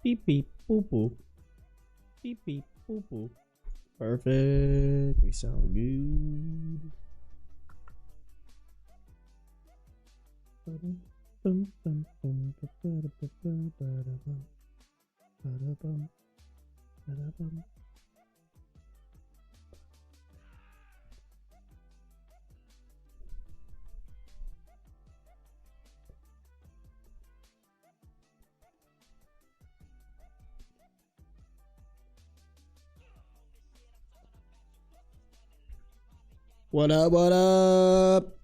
Beep beep boop boop. Beep beep boop boop. Perfect. We sound good. What up, what up?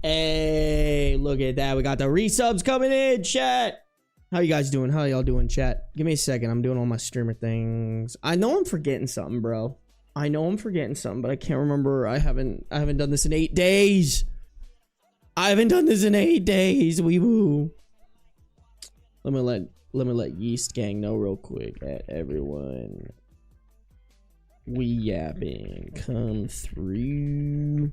Hey, look at that. We got the resubs coming in, chat. How you guys doing? How y'all doing, chat? Give me a second. I'm doing all my streamer things. I know I'm forgetting something, bro. I know I'm forgetting something, but I can't remember. I haven't done this in 8 days. I haven't done this in 8 days. Wee woo. Let me let Yeast Gang know real quick at everyone. We yapping. Come through.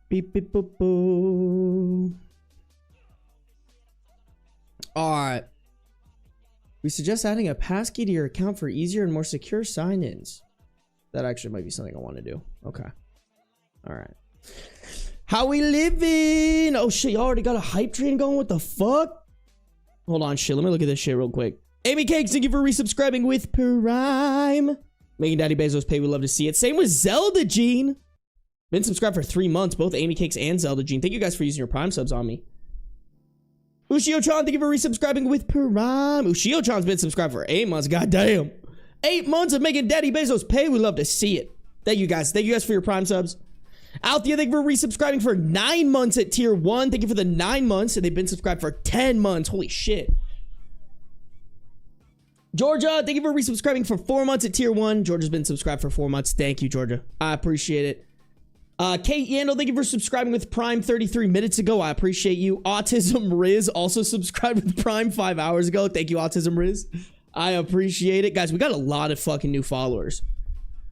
Beep beep boop boop. Alright. We suggest adding a passkey to your account for easier and more secure sign-ins. That actually might be something I want to do. Okay. Alright. How we living? Oh shit, y'all already got a hype train going? What the fuck? Hold on, shit. Let me look at this shit real quick. Amy Cakes, thank you for resubscribing with Prime. Making Daddy Bezos pay, we love to see it. Same with Zelda Gene. Been subscribed for 3 months, both Amy Cakes and Zelda Gene. Thank you guys for using your Prime subs on me. Ushio-chan, thank you for resubscribing with Prime. Ushio-chan's been subscribed for 8 months. Goddamn. 8 months of making Daddy Bezos pay. We love to see it. Thank you guys. Thank you guys for your Prime subs. Althea, thank you for resubscribing for 9 months at tier 1. Thank you for the 9 months. And they've been subscribed for 10 months. Holy shit. Georgia, thank you for resubscribing for 4 months at tier 1. Georgia's been subscribed for 4 months. Thank you, Georgia. I appreciate it. Kate Yandel, thank you for subscribing with Prime 33 minutes ago. I appreciate you. Autism Riz also subscribed with Prime 5 hours ago. Thank you, Autism Riz. I appreciate it. Guys, we got a lot of fucking new followers.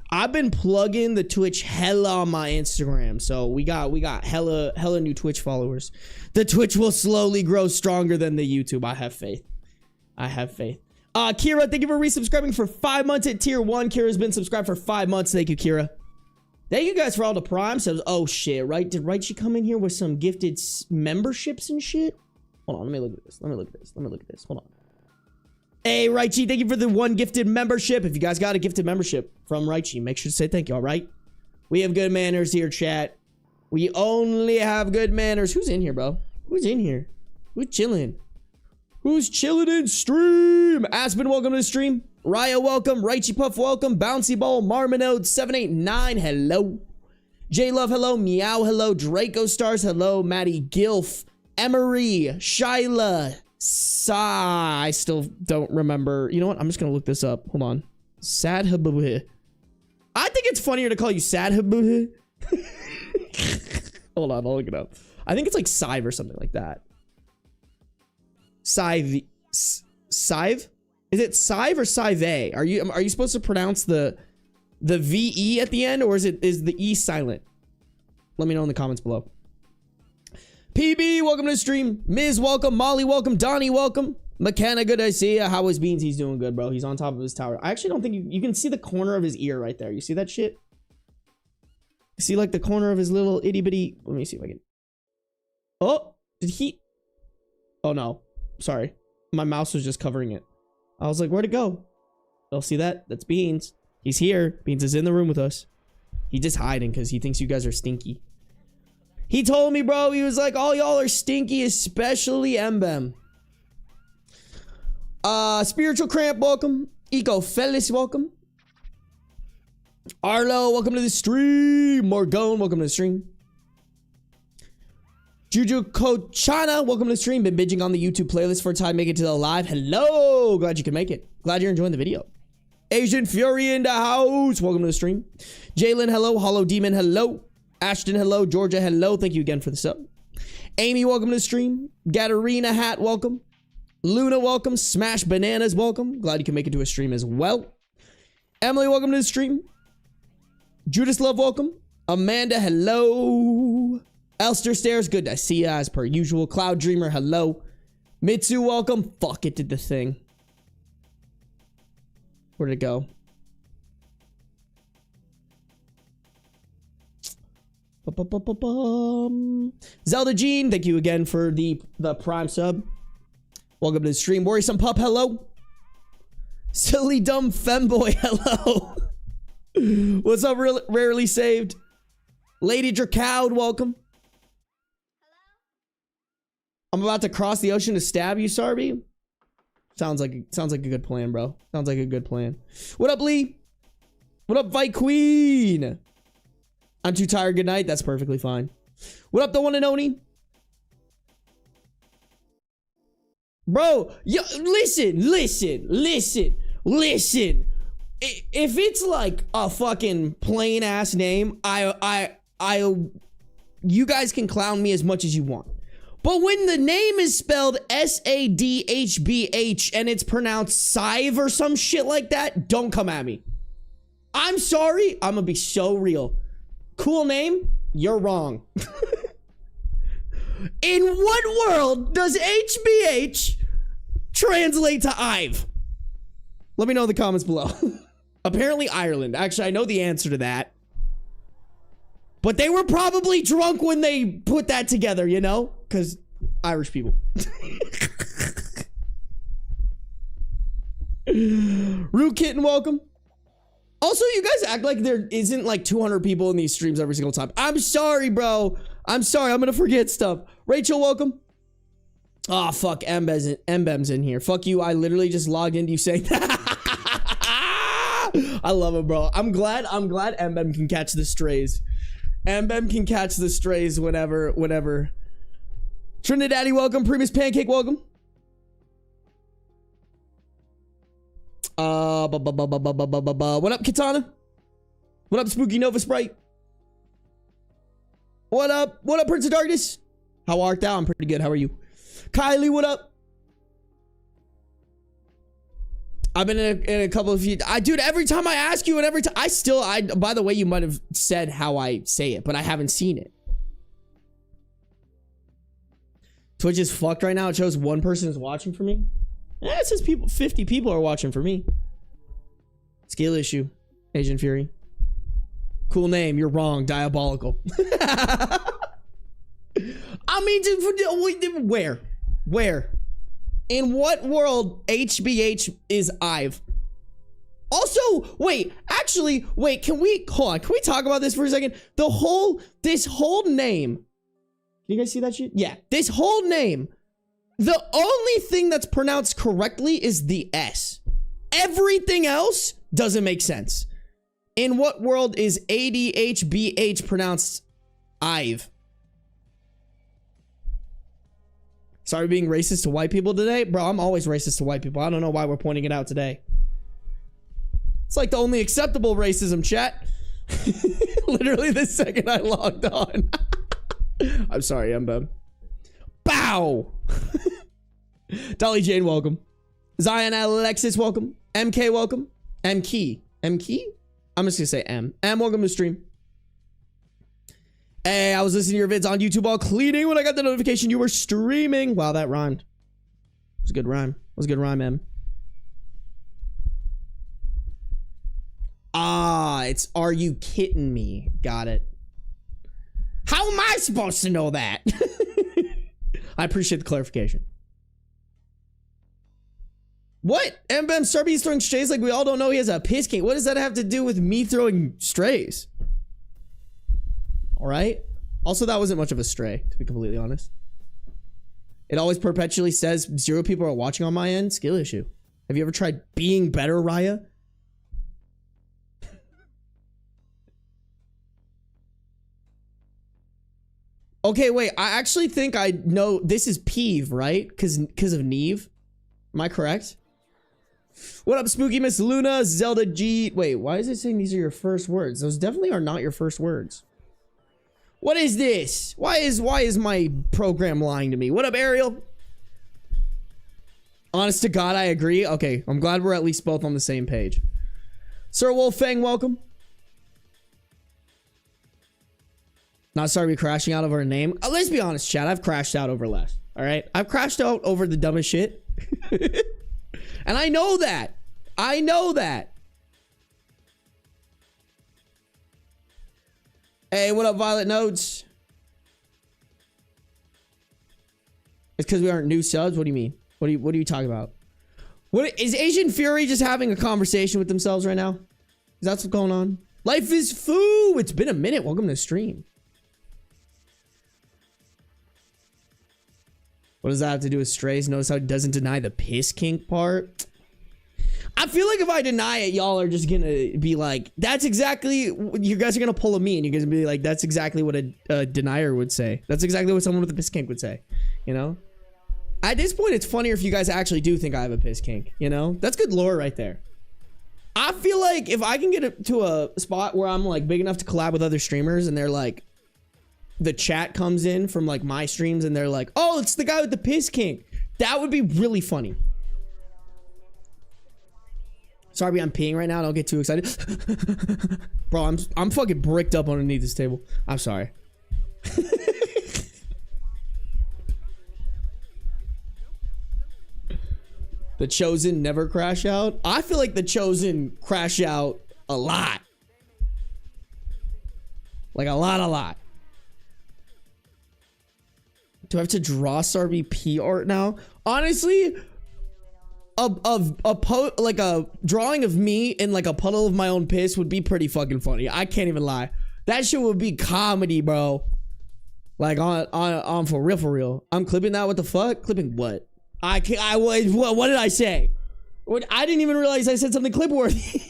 I've been plugging the Twitch hella on my Instagram. So we got hella new Twitch followers. The Twitch will slowly grow stronger than the YouTube. I have faith. I have faith. Kira, thank you for resubscribing for 5 months at tier 1. Kira's been subscribed for 5 months. Thank you, Kira. Thank you guys for all the Prime subs. Oh shit, right? Did Rightchi come in here with some gifted memberships and shit? Hold on, let me look at this. Let me look at this. Let me look at this. Hold on. Hey, Rightchi, thank you for the 1 gifted membership. If you guys got a gifted membership from Rightchi, make sure to say thank you, all right? We have good manners here, chat. We only have good manners. Who's in here, bro? Who's in here? Who's chilling? Who's chilling in stream? Aspen, welcome to the stream. Raya, welcome. Rightchi Puff, welcome. Bouncy Ball, Marmonode, 789, hello. J-Love, hello. Meow, hello. Draco Stars, hello. Maddie Gilf, Emery, Shyla, I still don't remember. You know what? I'm just gonna look this up. Hold on. Sad Habuhi. I think it's funnier to call you Sad Habuhi. Hold on, I'll look it up. I think it's like Sive or something like that. Sive? Sive? Is it Sive or Sive? Are you supposed to pronounce the VE at the end, or is the E silent? Let me know in the comments below. PB, welcome to the stream. Miz, welcome. Molly, welcome. Donnie, welcome. McKenna, good to see ya. How is Beans? He's doing good, bro. He's on top of his tower. I actually don't think you can see the corner of his ear right there. You see that shit? You see like the corner of his little itty bitty. Let me see if I can. Oh, did he? Oh no, sorry. My mouse was just covering it. I was like, where'd it go? Oh, see that? That's Beans. He's here. Beans is in the room with us. He's just hiding because he thinks you guys are stinky. He told me, bro, he was like, all y'all are stinky, especially Mbem. Spiritual Cramp, welcome. Eco Fellis, welcome. Arlo, welcome to the stream. Morgone, welcome to the stream. Juju Kochana, welcome to the stream. Been binging on the YouTube playlist for a time. Make it to the live. Hello. Glad you can make it. Glad you're enjoying the video. Asian Fury in the house. Welcome to the stream. Jalen, hello. Hollow Demon, hello. Ashton, hello. Georgia, hello. Thank you again for the sub. Amy, welcome to the stream. Gatarina Hat, welcome. Luna, welcome. Smash Bananas, welcome. Glad you can make it to a stream as well. Emily, welcome to the stream. Judas Love, welcome. Amanda, hello. Elster Stairs, good to see you as per usual. Cloud Dreamer, hello. Mitsu, welcome. Fuck, it did the thing. Where'd it go? Zelda Jean, thank you again for the Prime sub. Welcome to the stream. Worrisome Pup, hello. Silly Dumb Femboy, hello. What's up, Rarely Saved? Lady Dracowd, welcome. I'm about to cross the ocean to stab you, Sarby. Sounds like a good plan, bro. Sounds like a good plan. What up, Lee? What up, Fight Queen? I'm too tired. Good night. That's perfectly fine. What up, the one and only? Bro, yo, listen. If it's like a fucking plain ass name, you guys can clown me as much as you want. But when the name is spelled S-A-D-H-B-H and it's pronounced Sive or some shit like that, don't come at me. I'm sorry. I'm gonna be so real. Cool name? You're wrong. In what world does HBH translate to Ive? Let me know in the comments below. Apparently Ireland. Actually, I know the answer to that. But they were probably drunk when they put that together, you know? Because Irish people. Root Kitten, welcome. Also, you guys act like there isn't like 200 people in these streams every single time. I'm sorry, bro. I'm sorry. I'm going to forget stuff. Rachel, welcome. Oh, fuck. Mbem's in here. Fuck you. I literally just logged into you saying that. I love it, bro. I'm glad Mbem can catch the strays. Mbem can catch the strays whenever. Trinidaddy, welcome. Primus Pancake, welcome. What up, Katana? What up, Spooky Nova Sprite? What up, Prince of Darkness? How art thou? I'm pretty good. How are you? Kylie, what up? I've been in a couple of you. Dude, every time I ask you and every time by the way, you might have said how I say it, but I haven't seen it. Twitch is fucked right now. It shows one person is watching for me. It says 50 people are watching for me. Skill issue. Asian Fury. Cool name. You're wrong. Diabolical. I mean, dude, where? In what world HBH is Ive? Also, can we talk about this for a second? This whole name. Can you guys see that shit? Yeah, this whole name. The only thing that's pronounced correctly is the S. Everything else doesn't make sense. In what world is ADHBH pronounced Ive? Sorry being racist to white people today? Bro, I'm always racist to white people. I don't know why we're pointing it out today. It's like the only acceptable racism, chat. Literally the second I logged on. I'm sorry, Mbem. Bow! Dolly Jane, welcome. Zion Alexis, welcome. MK, welcome. M Key? I'm just gonna say M. Welcome to the stream. Hey, I was listening to your vids on YouTube while cleaning when I got the notification you were streaming. Wow, that rhymed. It was a good rhyme. M. It's Are You Kidding Me? Got it. How am I supposed to know that? I appreciate the clarification. What? Mbem Sarby's throwing strays like we all don't know he has a piss king. What does that have to do with me throwing strays? All right. Also, that wasn't much of a stray, to be completely honest. It always perpetually says 0 people are watching on my end. Skill issue. Have you ever tried being better, Raya? Okay, wait. I actually think I know this is Peeve, right? Because of Neve. Am I correct? What up, Spooky Miss Luna, Zelda G? Wait, why is it saying these are your first words? Those definitely are not your first words. What is this? Why is my program lying to me? What up, Ariel? Honest to God, I agree. Okay, I'm glad we're at least both on the same page. Sir Wolfang, welcome. Not sorry we're crashing out over a name. Let's be honest, chat. I've crashed out over less. All right? I've crashed out over the dumbest shit. And I know that. I know that. Hey, what up, Violet Notes? It's because we aren't new subs? What do you mean? What are you talking about? What is Asian Fury just having a conversation with themselves right now? Is that what's going on? Life is foo. It's been a minute. Welcome to the stream. What does that have to do with strays? Notice how it doesn't deny the piss kink part. I feel like if I deny it, y'all are just gonna be like, that's exactly, you guys are gonna pull a me and you're gonna be like, that's exactly what a denier would say. That's exactly what someone with a piss kink would say, you know? At this point, it's funnier if you guys actually do think I have a piss kink, you know? That's good lore right there. I feel like if I can get to a spot where I'm like big enough to collab with other streamers and they're like, the chat comes in from like my streams and they're like, oh, it's the guy with the piss kink. That would be really funny. Sorry, I'm peeing right now. Don't get too excited. Bro, I'm fucking bricked up underneath this table. I'm sorry. The Chosen never crash out. I feel like the Chosen crash out a lot. Like a lot. Do I have to draw Sarby P art now? Honestly, like a drawing of me in like a puddle of my own piss would be pretty fucking funny. I can't even lie. That shit would be comedy, bro. Like on for real. I'm clipping that. What the fuck? Clipping what? What did I say? I didn't even realize I said something clip worthy.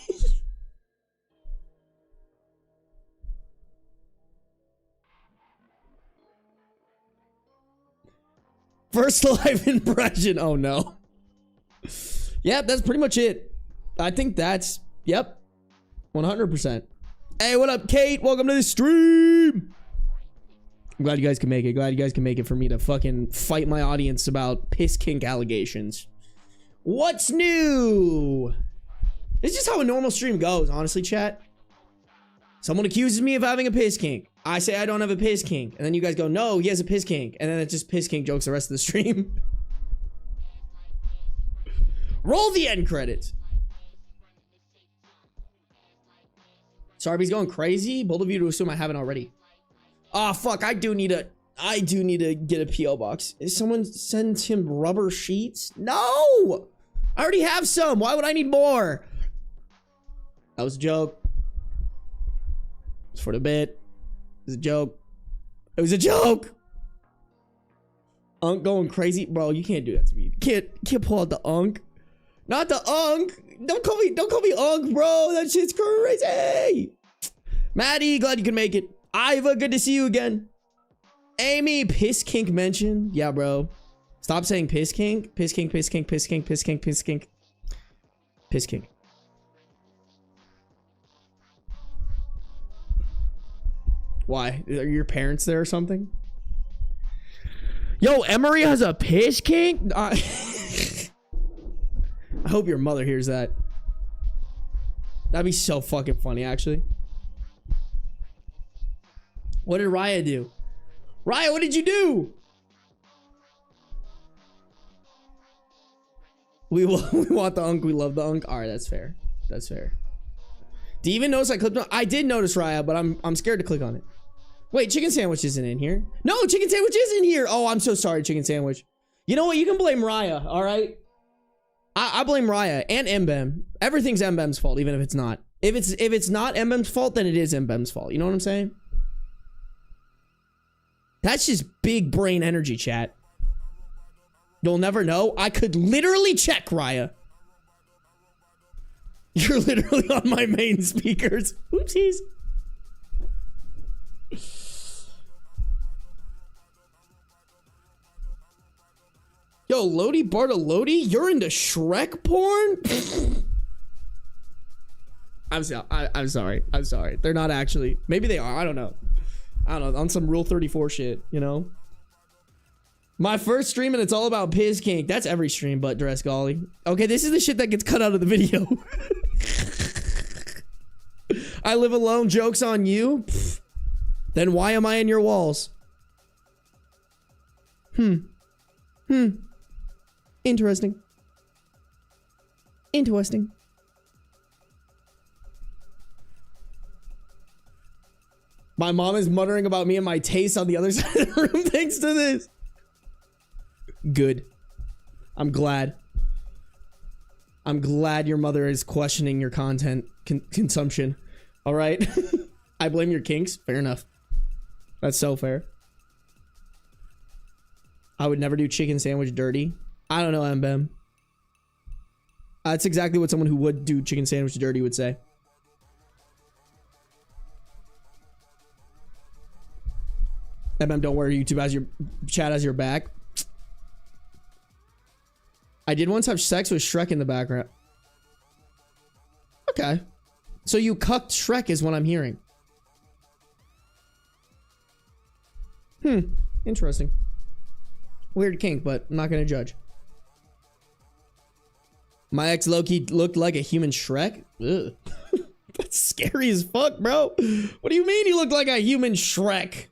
First live impression. Oh no. Yep, that's pretty much it. I think that's, yep, 100%. Hey, what up, Kate? Welcome to the stream. I'm glad you guys can make it. Glad you guys can make it for me to fucking fight my audience about piss kink allegations. What's new? This is just how a normal stream goes, honestly, chat. Someone accuses me of having a piss kink. I say I don't have a piss kink. And then you guys go, no, he has a piss kink. And then it's just piss kink jokes the rest of the stream. Roll the end credits. Sarby's going crazy. Bold of you to assume I haven't already. Oh, fuck. I do need to get a P.O. box. Is someone send him rubber sheets? No! I already have some. Why would I need more? That was a joke. It's for the bit. It was a joke. It was a joke. Unk going crazy. Bro, you can't do that to me. You can't pull out the unk. Not the unk. Don't call me unk, bro. That shit's crazy. Maddie, glad you can make it. Iva, good to see you again. Amy, piss kink mention. Yeah, bro. Stop saying piss kink. Piss kink, piss kink, piss kink, piss kink, piss kink. Piss kink. Why? Are your parents there or something? Yo, Emery has a piss kink? I hope your mother hears that. That'd be so fucking funny, actually. What did Raya do? Raya, what did you do? We want the unk. We love the unk. All right, that's fair. That's fair. Do you even notice I clicked on? I did notice Raya, but I'm scared to click on it. Wait, chicken sandwich isn't in here. No, chicken sandwich is in here. Oh, I'm so sorry, chicken sandwich. You know what? You can blame Raya. All right. I blame Raya and Mbem. Everything's Mbem's fault, even if it's not. If it's not Mbem's fault, then it is Mbem's fault. You know what I'm saying? That's just big brain energy, chat. You'll never know. I could literally check, Raya. You're literally on my main speakers. Oopsies. Yo, Lodi Bartolodi, you're into Shrek porn? I'm sorry. I'm sorry. They're not actually. Maybe they are. I don't know. On some Rule 34 shit, you know? My first stream and it's all about piss kink. That's every stream but Dress Golly. Okay, this is the shit that gets cut out of the video. I live alone. Joke's on you. Pfft. Then why am I in your walls? Interesting. Interesting. My mom is muttering about me and my taste on the other side of the room thanks to this. Good. I'm glad. I'm glad your mother is questioning your content consumption. All right. I blame your kinks. Fair enough. That's so fair. I would never do chicken sandwich dirty. I don't know, MBM. That's exactly what someone who would do chicken sandwich dirty would say. MM, don't worry, YouTube has your chat has your back. I did once have sex with Shrek in the background. Okay. So you cucked Shrek is what I'm hearing. Interesting. Weird kink, but I'm not gonna judge. My ex Loki looked like a human Shrek? Ugh. That's scary as fuck, bro. What do you mean he looked like a human Shrek?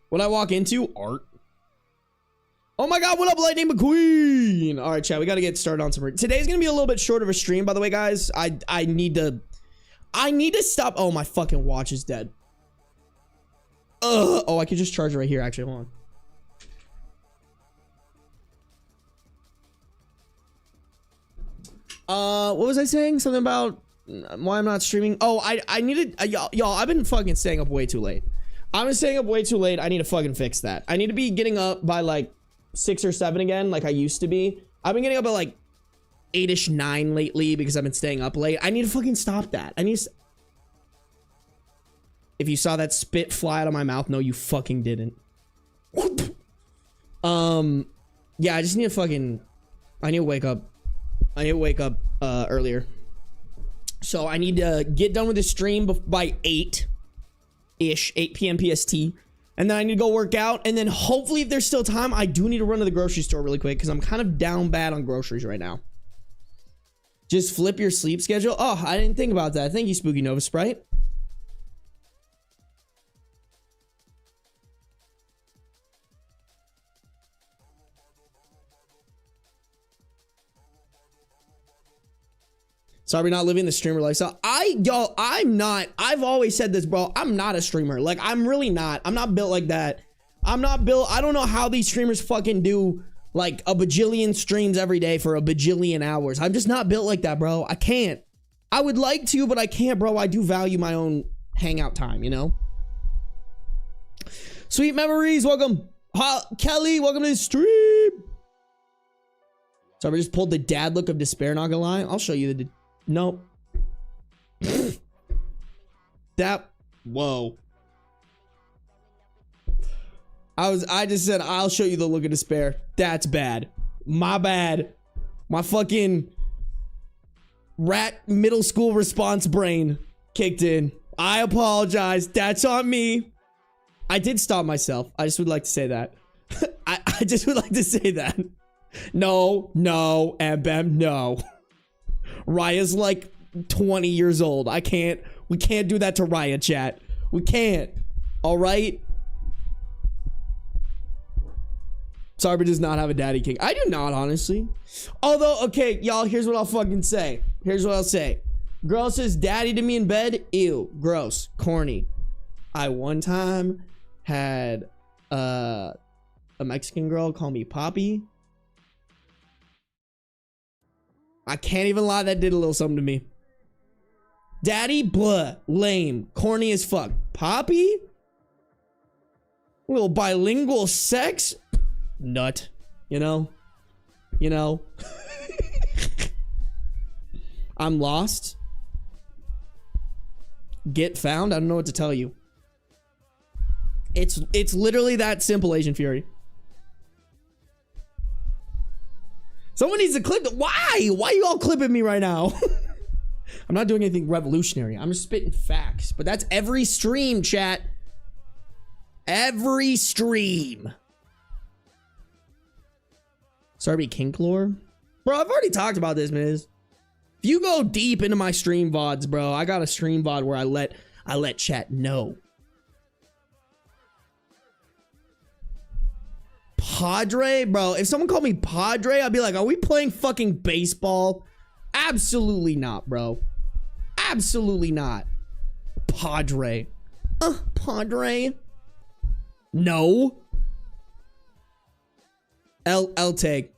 What I walk into? Art. Oh my god, what up, Lightning McQueen? All right, chat, we got to get started on some... Today's going to be a little bit short of a stream, by the way, guys. I need to stop... Oh, my fucking watch is dead. Oh, I could just charge it right here, actually. Hold on. What was I saying? Something about why I'm not streaming? Oh, I needed... y'all, I've been fucking staying up way too late. I've been staying up way too late. I need to fucking fix that. I need to be getting up by like 6 or 7 again, like I used to be. I've been getting up at like 8ish, 9 lately because I've been staying up late. I need to fucking stop that. I need to... If you saw that spit fly out of my mouth, no, you fucking didn't. Yeah, I just need to fucking... I need to wake up. I need to wake up earlier. So I need to get done with the stream by 8-ish, 8 p.m. PST. And then I need to go work out. And then hopefully if there's still time, I do need to run to the grocery store really quick because I'm kind of down bad on groceries right now. Just flip your sleep schedule. Oh, I didn't think about that. Thank you, Spooky Nova Sprite. Sorry, not living the streamer lifestyle. I've always said this, bro. I'm not a streamer. Like, I'm really not. I'm not built like that. I'm not built. I don't know how these streamers fucking do like a bajillion streams every day for a bajillion hours. I'm just not built like that, bro. I can't. I would like to, but I can't, bro. I do value my own hangout time, you know? Sweet memories. Welcome. Kelly, welcome to the stream. Sorry, I just pulled the dad look of despair, not gonna lie. I'll show you the... Nope. Whoa. I just said, I'll show you the look of despair. That's bad. My bad. My fucking rat middle school response brain kicked in. I apologize. That's on me. I did stop myself. I just would like to say that. I just would like to say that. No, Ambem, no. Raya's like 20 years old. We can't do that to Raya, chat. We can't. All right? Sarby does not have a daddy king. I do not, honestly. Although, okay, y'all, here's what I'll fucking say. Here's what I'll say. Girl says daddy to me in bed. Ew, gross, corny. I one time had a Mexican girl call me Poppy. I can't even lie, that did a little something to me. Daddy, blah, lame, corny as fuck. Poppy? A little bilingual sex? Nut. You know? You know? I'm lost. Get found? I don't know what to tell you. It's literally that simple, Asian Fury. Someone needs to clip it. Why? Why are you all clipping me right now? I'm not doing anything revolutionary. I'm just spitting facts. But that's every stream, chat. Every stream. Sarby kink lore? Bro, I've already talked about this, Miz. If you go deep into my stream VODs, bro, I got a stream VOD where I let chat know. Padre, bro. If someone called me Padre, I'd be like, are we playing fucking baseball? Absolutely not, bro. Absolutely not. Padre. Padre. No. I'll take.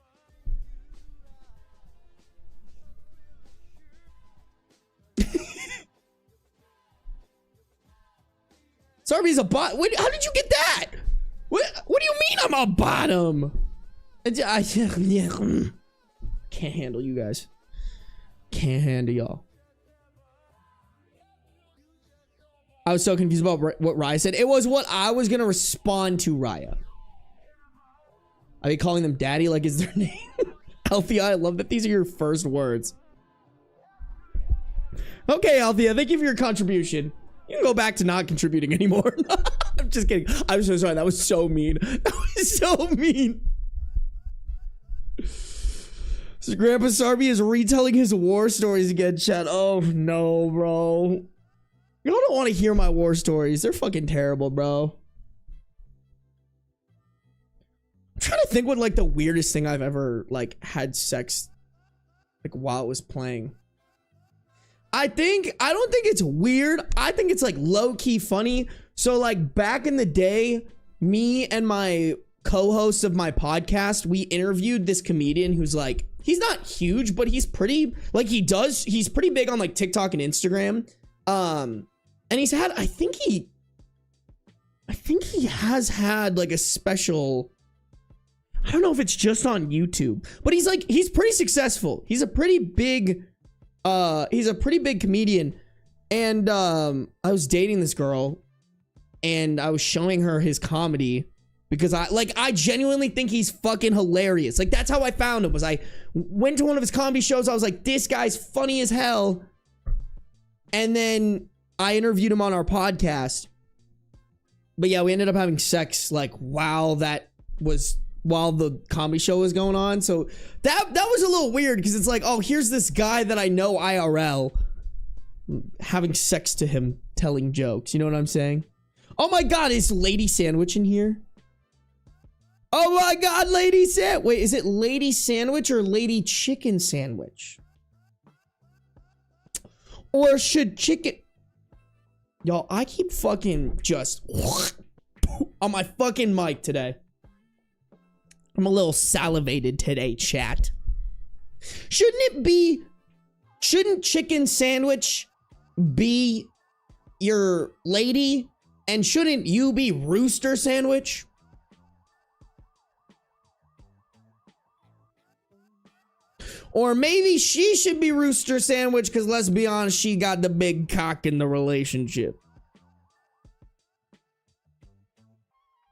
Sarby's a bot. Wait, how did you get that? What do you mean I'm a bottom? I can't handle you guys. Can't handle y'all. I was so confused about what Raya said. It was what I was gonna respond to Raya. Are you calling them daddy like is their name? Althea, I love that these are your first words. Okay, Althea, thank you for your contribution. You can go back to not contributing anymore. I'm just kidding. I'm so sorry. That was so mean. That was so mean. So Grandpa Sarby is retelling his war stories again, chat. Oh, no, bro. Y'all don't want to hear my war stories. They're fucking terrible, bro. I'm trying to think what, like, the weirdest thing I've ever, like, had sex, like, while it was playing. I don't think it's weird. I think it's like low-key funny. So like back in the day, me and my co-host of my podcast, we interviewed this comedian who's like, he's not huge, but he's pretty, like he's pretty big on like TikTok and Instagram. And he's had, I think he has had like a special, I don't know if it's just on YouTube, but he's pretty successful. He's a pretty big comedian, and I was dating this girl and I was showing her his comedy because I genuinely think he's fucking hilarious. Like that's how I found him, was I went to one of his comedy shows. I was like, this guy's funny as hell. And then I interviewed him on our podcast. But yeah, we ended up having sex like while the comedy show was going on. So that was a little weird because it's like, oh, here's this guy that I know IRL having sex to him, telling jokes. You know what I'm saying? Oh my God, is Lady Sandwich in here? Oh my God, Lady Sandwich. Wait, is it Lady Sandwich or Lady Chicken Sandwich? Or should chicken... Y'all, I keep fucking just on my fucking mic today. I'm a little salivated today, chat. Shouldn't Chicken Sandwich be your lady? And shouldn't you be Rooster Sandwich? Or maybe she should be Rooster Sandwich because let's be honest, she got the big cock in the relationship.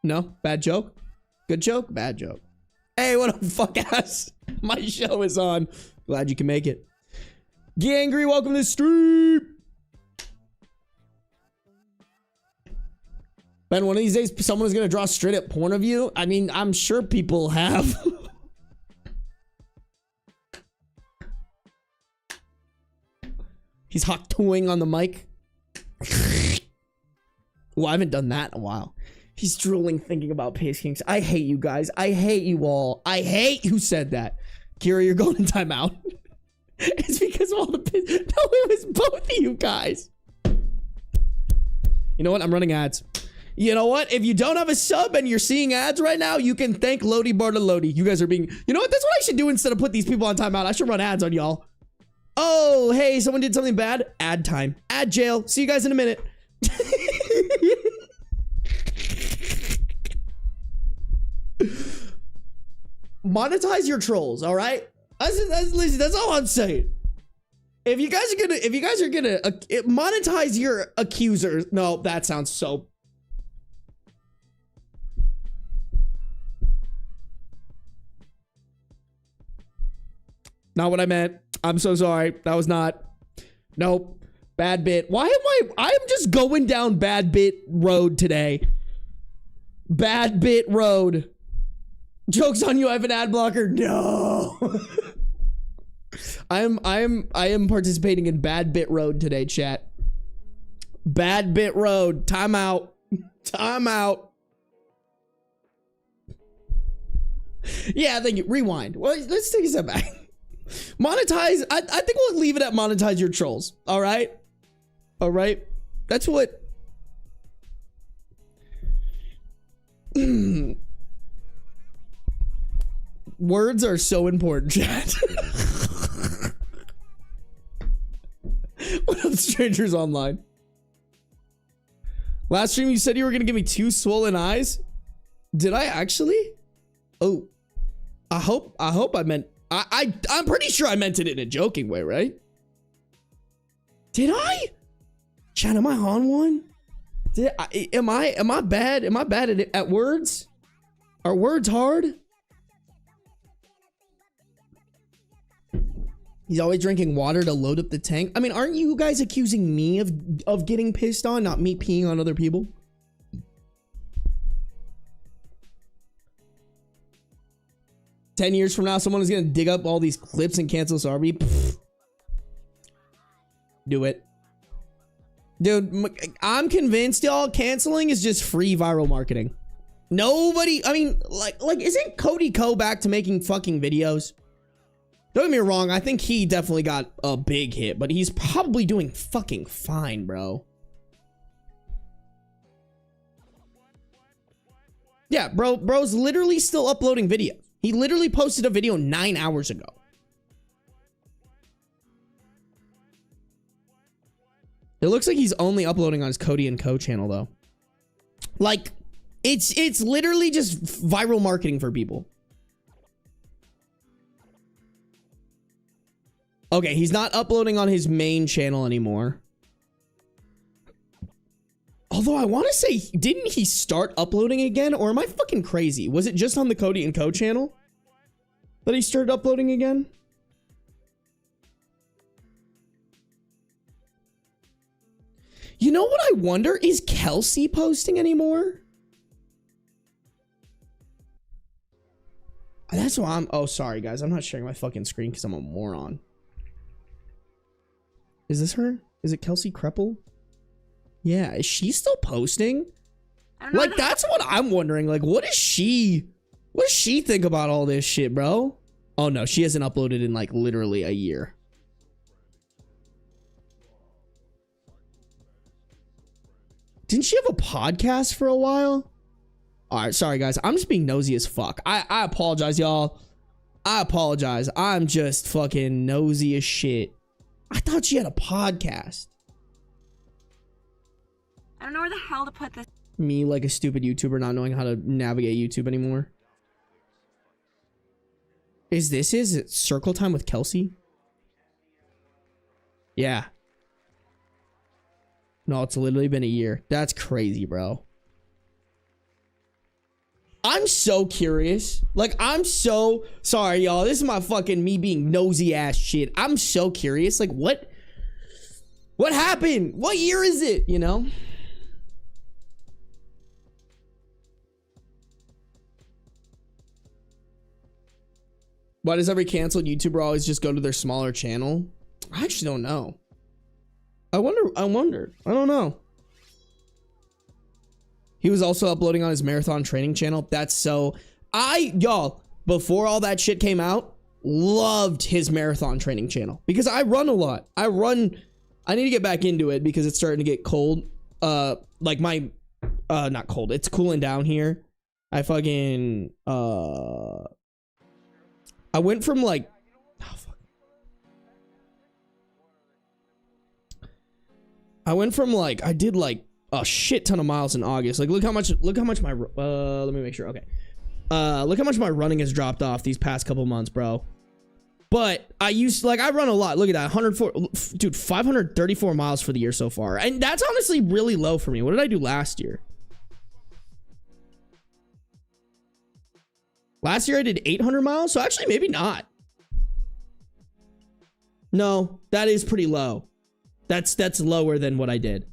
No? Bad joke? Good joke? Bad joke. Hey, what up, fuck ass? My show is on. Glad you can make it. Get angry, welcome to the stream. Ben, one of these days, someone's gonna draw straight up porn of you. I mean, I'm sure people have. He's hot toying on the mic. Well, I haven't done that in a while. He's drooling thinking about Pace Kings. I hate you guys. I hate you all. I hate who said that. Kira, you're going in timeout. It's because of all the piss. No, it was both of you guys. You know what? I'm running ads. You know what? If you don't have a sub and you're seeing ads right now, you can thank Lodi Bartolodi. You guys are being... You know what? That's what I should do instead of put these people on timeout. I should run ads on y'all. Oh, hey, someone did something bad. Ad time. Ad jail. See you guys in a minute. Monetize your trolls, all right? That's all I'm saying. If you guys are gonna monetize your accusers. No, that sounds so... Not what I meant. I'm so sorry. That was not. Nope. Bad bit. Why am I'm just going down bad bit road today. Bad bit road. Joke's on you, I have an ad blocker. No. I am participating in Bad Bit Road today, chat. Bad Bit Road. Time out. Time out. Yeah, thank you. Rewind. Well, let's take a step back. Monetize. I think we'll leave it at monetize your trolls. All right. All right. That's what. Words are so important, chat. What up, strangers online? Last stream you said you were gonna give me 2 swollen eyes. Did I actually? Oh, I hope I meant. I'm pretty sure I meant it in a joking way, right? Did I? Chat, am I on one? Am I bad? Am I bad at words? Are words hard? He's always drinking water to load up the tank. I mean, aren't you guys accusing me of getting pissed on, not me peeing on other people? "10 years from now, someone is gonna dig up all these clips and cancel Sarby." Pfft. Do it. Dude, I'm convinced, y'all, canceling is just free viral marketing. Nobody, I mean, like, isn't Cody Ko back to making fucking videos? Don't get me wrong, I think he definitely got a big hit, but he's probably doing fucking fine, bro. Yeah, bro's literally still uploading videos. He literally posted a video 9 hours ago. It looks like he's only uploading on his Cody and Co channel though. Like, it's literally just viral marketing for people. Okay, he's not uploading on his main channel anymore. Although I want to say, didn't he start uploading again? Or am I fucking crazy? Was it just on the Cody and Co channel that he started uploading again? You know what I wonder? Is Kelsey posting anymore? That's why I'm... Oh, sorry, guys. I'm not sharing my fucking screen because I'm a moron. Is this her? Is it Kelsey Kreppel? Yeah, is she still posting? Like, that's what I'm wondering. Like, what does she think about all this shit, bro? Oh, no, she hasn't uploaded in, like, literally a year. Didn't she have a podcast for a while? All right, sorry, guys. I'm just being nosy as fuck. I apologize, y'all. I apologize. I'm just fucking nosy as shit. I thought she had a podcast. I don't know where the hell to put this. Me, like a stupid YouTuber, not knowing how to navigate YouTube anymore. Is it circle time with Kelsey? Yeah. No, it's literally been a year. That's crazy, bro. I'm so curious. Like, I'm so sorry, y'all. This is my fucking me being nosy ass shit. I'm so curious. Like, what happened? What year is it? You know? Why does every canceled YouTuber always just go to their smaller channel? I actually don't know. I wonder. I don't know. He was also uploading on his marathon training channel. That's so... y'all, before all that shit came out, loved his marathon training channel. Because I run a lot. I need to get back into it because it's starting to get cold. Like my... not cold. It's cooling down here. I fucking... I went from like... Oh, fuck. I went from like... I did like a shit ton of miles in August. Like, look how much my... let me make sure. Okay. Look how much my running has dropped off these past couple months, bro. But I run a lot. Look at that. 104... Dude, 534 miles for the year so far. And that's honestly really low for me. What did I do last year? Last year I did 800 miles, so actually maybe not. No, that is pretty low. That's lower than what I did.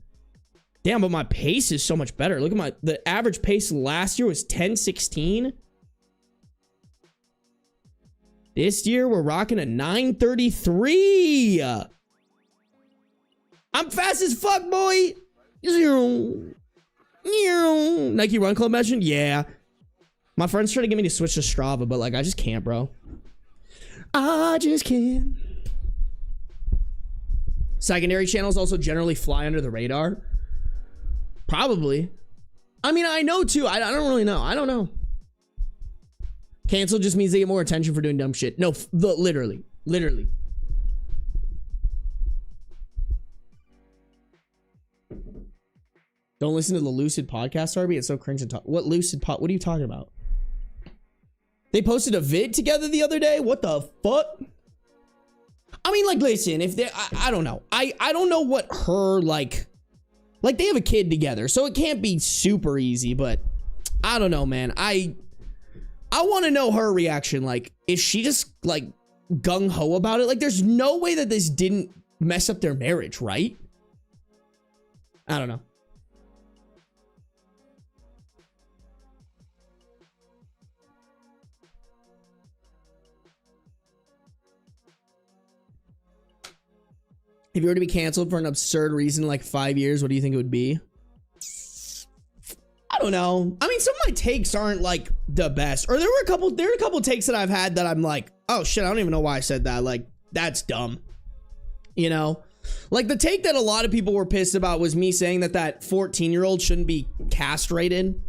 Damn, but my pace is so much better. Look at the average pace last year was 10:16. This year, we're rocking a 933. I'm fast as fuck, boy. Nike Run Club mention? Yeah. My friend's trying to get me to switch to Strava, but like, I just can't, bro. I just can't. Secondary channels also generally fly under the radar. Probably. I mean, I know too. I don't really know. I don't know. Cancel just means they get more attention for doing dumb shit. No, literally. Literally. Don't listen to the Lucid podcast, Sarby. It's so cringe and talk. What Lucid pod? What are you talking about? They posted a vid together the other day. What the fuck? I mean, like, listen, if they, I don't know. I don't know what her, like they have a kid together, so it can't be super easy, but I don't know, man. I want to know her reaction. Like, is she just, like, gung-ho about it? Like, there's no way that this didn't mess up their marriage, right? I don't know. If you were to be canceled for an absurd reason, like 5 years, what do you think it would be? I don't know. I mean, some of my takes aren't like the best. Or there are a couple takes that I've had that I'm like, oh shit, I don't even know why I said that. Like, that's dumb. You know? Like, the take that a lot of people were pissed about was me saying that 14-year-old shouldn't be castrated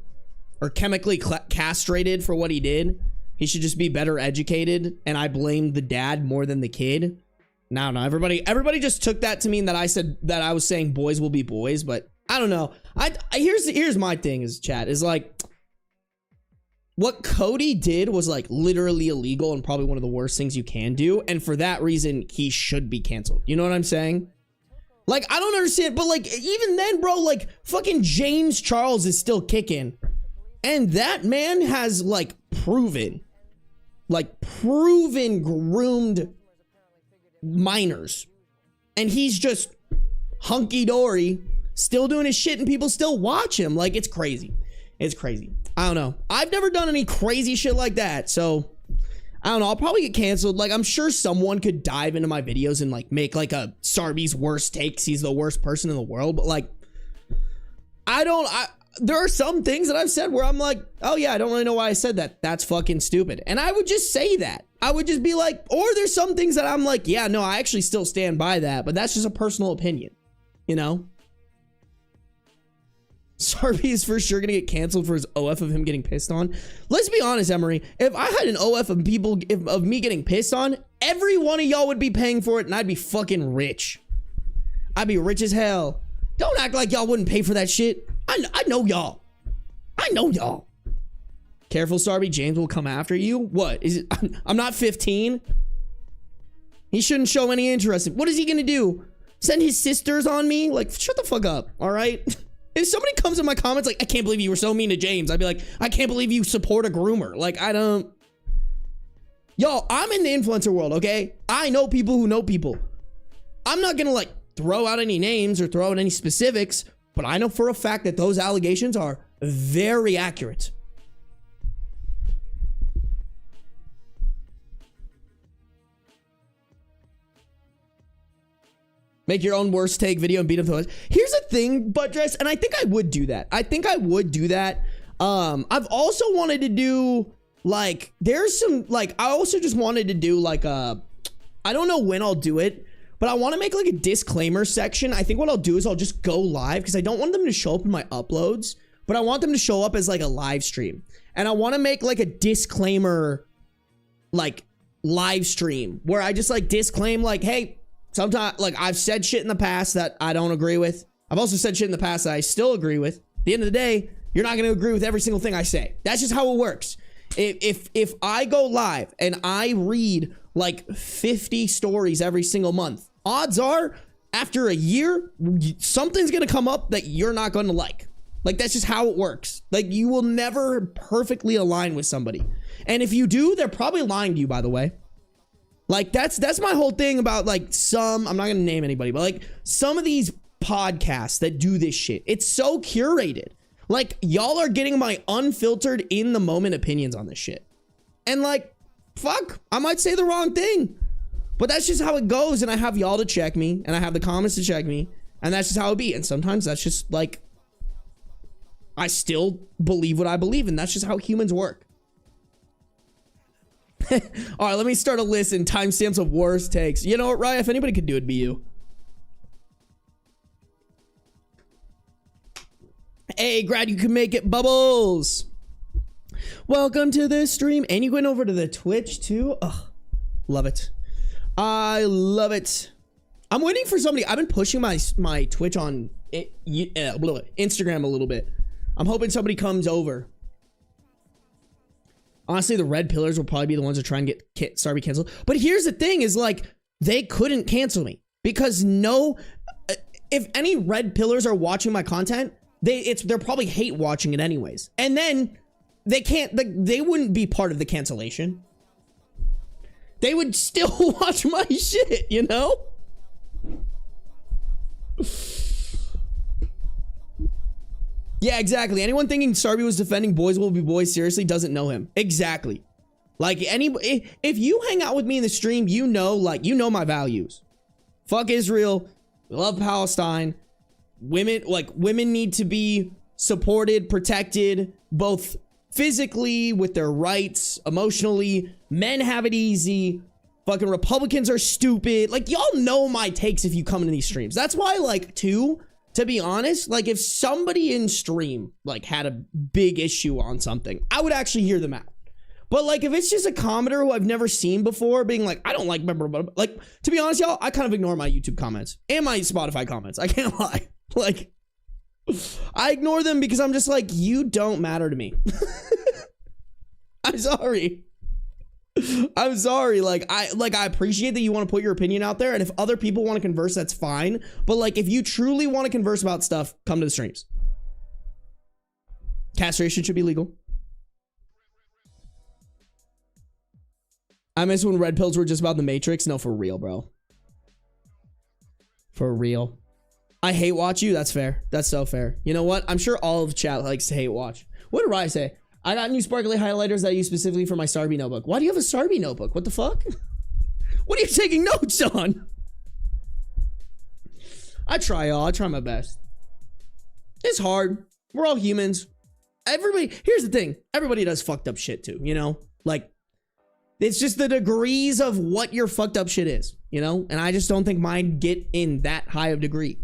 or chemically castrated for what he did. He should just be better educated. And I blamed the dad more than the kid. No, everybody just took that to mean that I said that I was saying boys will be boys, but I don't know. Here's my thing is, chat, is like, what Cody did was like literally illegal and probably one of the worst things you can do, and for that reason he should be canceled. You know what I'm saying? Like, I don't understand, but like, even then, bro, like, fucking James Charles is still kicking, and that man has like proven groomed minors, and he's just hunky-dory still doing his shit and people still watch him. Like, it's crazy. I don't know. I've never done any crazy shit like that, so I don't know. I'll probably get canceled. Like, I'm sure someone could dive into my videos and like make like a Sarby's worst takes, he's the worst person in the world, but like, there are some things that I've said where I'm like, oh yeah, I don't really know why I said that. That's fucking stupid. And I would just say that. I would just be like, or there's some things that I'm like, yeah, no, I actually still stand by that, but that's just a personal opinion, you know? Sarby is for sure gonna get canceled for his OF of him getting pissed on. Let's be honest, Emery. If I had an OF of of me getting pissed on, every one of y'all would be paying for it and I'd be fucking rich. I'd be rich as hell. Don't act like y'all wouldn't pay for that shit. I know y'all. Careful, Sarby. James will come after you. What is it? I'm not 15. He shouldn't show any interest. What is he gonna do? Send his sisters on me? Like, shut the fuck up. All right. If somebody comes in my comments like, I can't believe you were so mean to James, I'd be like, I can't believe you support a groomer. Like, I don't. Y'all, I'm in the influencer world, okay? I know people who know people. I'm not gonna like throw out any names or throw out any specifics, but I know for a fact that those allegations are very accurate. Make your own worst take video and beat up the host. Here's the thing, butt dress, and I think I would do that. I've also wanted to do like, there's some like, I also just wanted to do like I don't know when I'll do it, but I want to make like a disclaimer section. I think what I'll do is I'll just go live because I don't want them to show up in my uploads, but I want them to show up as like a live stream. And I want to make like a disclaimer, like live stream where I just like disclaim like, hey, sometimes like I've said shit in the past that I don't agree with. I've also said shit in the past that I still agree with. At the end of the day, you're not going to agree with every single thing I say. That's just how it works. If I go live and I read like 50 stories every single month, odds are after a year, something's going to come up that you're not going to like. Like, that's just how it works. Like, you will never perfectly align with somebody. And if you do, they're probably lying to you, by the way. Like, that's my whole thing about like I'm not going to name anybody, but like some of these podcasts that do this shit, it's so curated. Like, y'all are getting my unfiltered in the moment opinions on this shit. And like, fuck, I might say the wrong thing. But that's just how it goes, and I have y'all to check me, and I have the comments to check me, and that's just how it be. And sometimes that's just like, I still believe what I believe, and that's just how humans work. All right, let me start a list and timestamps of worst takes. You know what, Ryan? If anybody could do it, it'd be you. Hey, glad you can make it, Bubbles. Welcome to the stream. And you went over to the Twitch too. Oh, love it. I love it. I'm waiting for somebody. I've been pushing my Twitch on Instagram a little bit. I'm hoping somebody comes over. Honestly, the red pillars will probably be the ones that try and get Sarby canceled. But here's the thing is like, they couldn't cancel me because if any red pillars are watching my content, they're probably hate watching it anyways. And then they wouldn't be part of the cancellation. They would still watch my shit, you know? Yeah, exactly. Anyone thinking Sarby was defending boys will be boys seriously doesn't know him. Exactly. Like, if you hang out with me in the stream, you know my values. Fuck Israel. We love Palestine. Women need to be supported, protected, both physically with their rights, emotionally. Men have it easy. Fucking Republicans are stupid. Like, y'all know my takes if you come into these streams. That's why, like, to be honest, like, if somebody in stream, like, had a big issue on something, I would actually hear them out. But, like, if it's just a commenter who I've never seen before being like, I don't like, like, to be honest, y'all, I kind of ignore my YouTube comments and my Spotify comments. I can't lie. Like, I ignore them because I'm just like, you don't matter to me. I'm sorry. I'm sorry. Like I appreciate that you want to put your opinion out there, and if other people want to converse, that's fine. But like, if you truly want to converse about stuff, come to the streams. Castration should be legal. I miss when red pills were just about the Matrix. No, for real, bro. For real. I hate watch you. That's fair. That's so fair. You know what? I'm sure all of chat likes to hate watch. What did I say? I got new sparkly highlighters that I use specifically for my Sarby notebook. Why do you have a Sarby notebook? What the fuck? What are you taking notes on? I try, y'all. I try my best. It's hard. We're all humans. Everybody, here's the thing. Everybody does fucked up shit too, you know? Like, it's just the degrees of what your fucked up shit is, you know? And I just don't think mine get in that high of degree.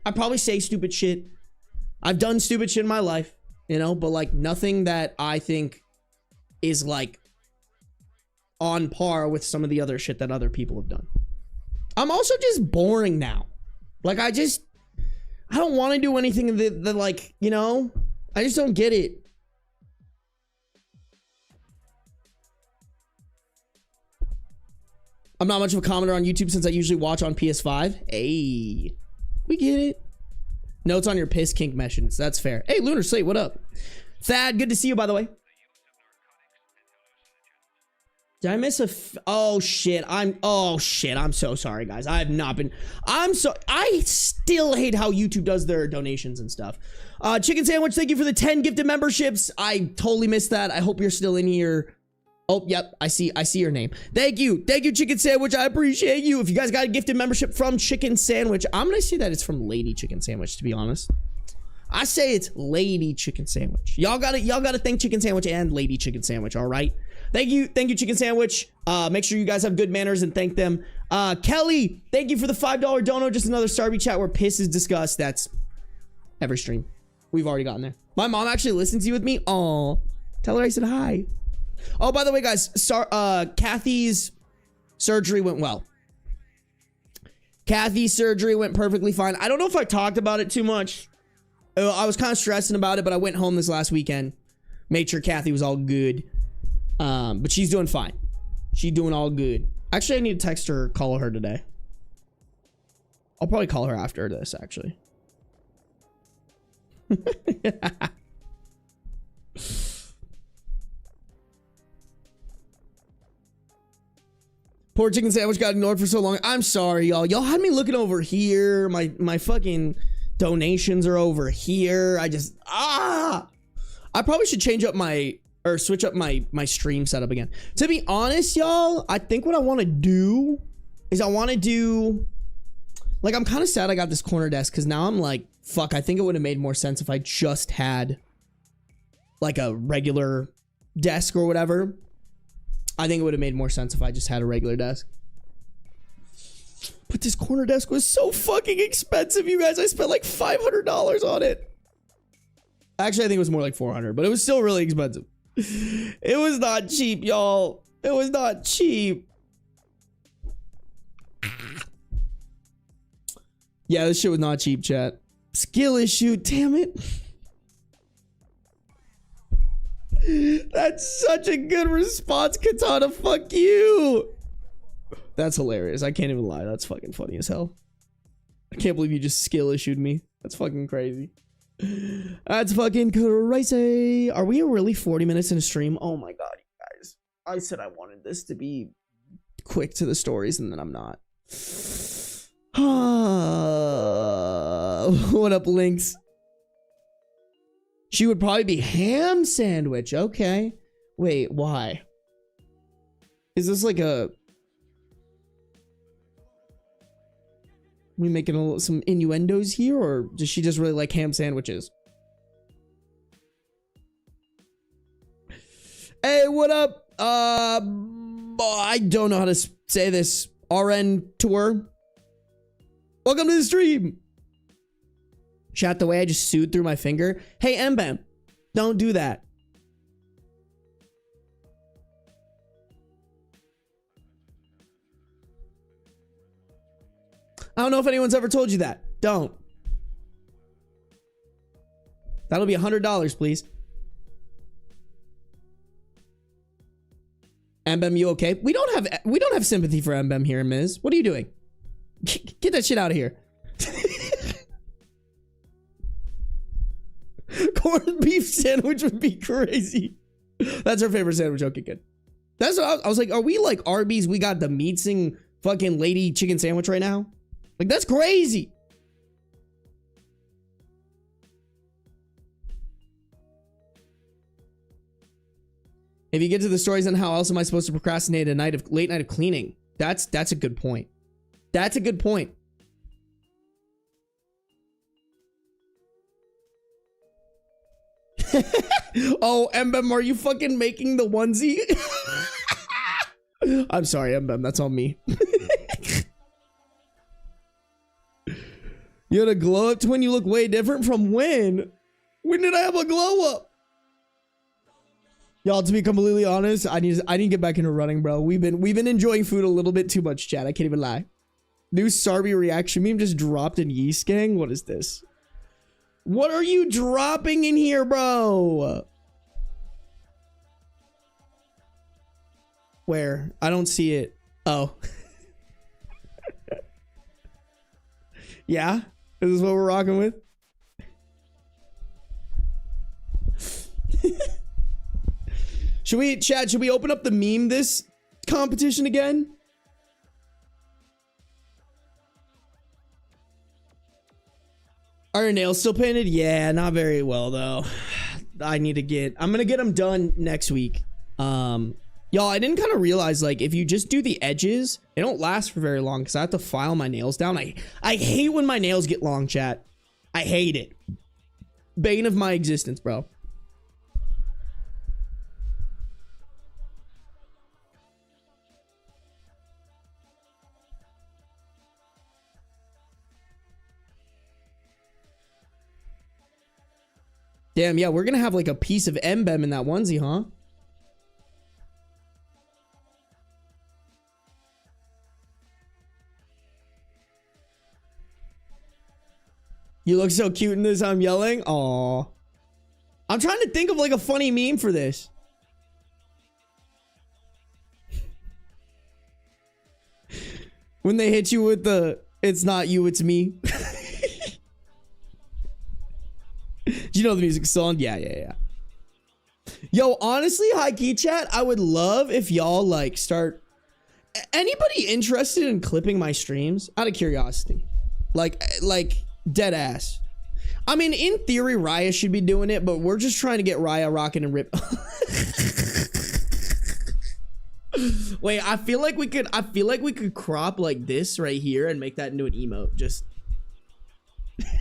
I probably say stupid shit. I've done stupid shit in my life, you know, but like nothing that I think is like on par with some of the other shit that other people have done. I'm also just boring now. Like I don't want to do anything that like, you know, I just don't get it. I'm not much of a commenter on YouTube since I usually watch on PS5. Hey. We get it. Notes on your piss kink mentions. That's fair. Hey, Lunar Slate, what up? Thad, good to see you, by the way. Did I miss oh shit. I'm so sorry, guys. I have not been. I still hate how YouTube does their donations and stuff. Chicken Sandwich, thank you for the 10 gifted memberships. I totally missed that. I hope you're still in here. Oh, yep, I see your name. Thank you, Chicken Sandwich. I appreciate you. If you guys got a gifted membership from Chicken Sandwich, I'm gonna say that it's from Lady Chicken Sandwich, to be honest. I say it's Lady Chicken Sandwich. Y'all gotta thank Chicken Sandwich and Lady Chicken Sandwich, all right? Thank you, Chicken Sandwich. Make sure you guys have good manners and thank them. Kelly, thank you for the $5 dono. Just another Sarby chat where piss is discussed. That's every stream. We've already gotten there. My mom actually listens to you with me. Aw, tell her I said hi. Oh, by the way, guys, Kathy's surgery went well. Kathy's surgery went perfectly fine. I don't know if I talked about it too much. I was kind of stressing about it, but I went home this last weekend. Made sure Kathy was all good. But she's doing fine. She's doing all good. Actually, I need to text her, call her today. I'll probably call her after this, actually. Poor Chicken Sandwich got ignored for so long. I'm sorry, y'all. Y'all had me looking over here. My fucking donations are over here. I probably should change up my or switch up my stream setup again. To be honest, y'all, I think what I want to do is like, I'm kind of sad I got this corner desk because now I'm like, fuck, I think it would have made more sense if I just had like a regular desk or whatever. I think it would have made more sense if I just had a regular desk. But this corner desk was so fucking expensive, you guys. I spent like $500 on it. Actually, I think it was more like $400, but it was still really expensive. It was not cheap, y'all. It was not cheap. Yeah, this shit was not cheap, chat. Skill issue, damn it. That's such a good response, Katana. Fuck you. That's hilarious. I can't even lie. That's fucking funny as hell. I can't believe you just skill issued me. That's fucking crazy. That's fucking crazy. Are we really 40 minutes in a stream? Oh my god, you guys. I said I wanted this to be quick to the stories, and then I'm not. What up, Lynx? She would probably be ham sandwich. Okay. Wait, why? Is this like a... we making some innuendos here, or does she just really like ham sandwiches? Hey, what up? I don't know how to say this. RN Tour. Welcome to the stream. Chat, the way I just sued through my finger. Hey, Mbem, don't do that. I don't know if anyone's ever told you that. Don't. That'll be $100, please. Mbem, you okay? We don't have sympathy for Mbem here, Miz. What are you doing? Get that shit out of here. Corned beef sandwich would be crazy. That's her favorite sandwich. Okay, good. That's what I was like, are we like Arby's? We got the meat-sing fucking lady chicken sandwich right now? Like, that's crazy. If you get to the stories on how else am I supposed to procrastinate a late night of cleaning? That's a good point. That's a good point. Oh, Mbem, are you fucking making the onesie? I'm sorry, Mbem. That's on me. You had a glow up twin? You look way different from when? When did I have a glow up? Y'all, to be completely honest, I need to get back into running, bro. We've been enjoying food a little bit too much, chat. I can't even lie. New Sarby reaction meme just dropped in Yeast Gang. What is this? What are you dropping in here, bro? Where? I don't see it. Oh. Yeah? Is this what we're rocking with? Should we open up the meme this competition again? Are your nails still painted? Yeah, not very well though. I'm gonna get them done next week. Y'all, I didn't kind of realize, like, if you just do the edges, they don't last for very long because I have to file my nails down. I hate when my nails get long, chat. I hate it. Bane of my existence, bro. Damn, yeah, we're gonna have like a piece of Mbem in that onesie, huh? You look so cute in this. I'm yelling. Aw. I'm trying to think of like a funny meme for this. When they hit you with the, it's not you, it's me. Do you know the music song? Yeah. Yo, honestly, high key chat, I would love if y'all like start. Anybody interested in clipping my streams? Out of curiosity. Like dead ass. I mean, in theory, Raya should be doing it, but we're just trying to get Raya rocking and rip. Wait, I feel like we could crop like this right here and make that into an emote. Just that'd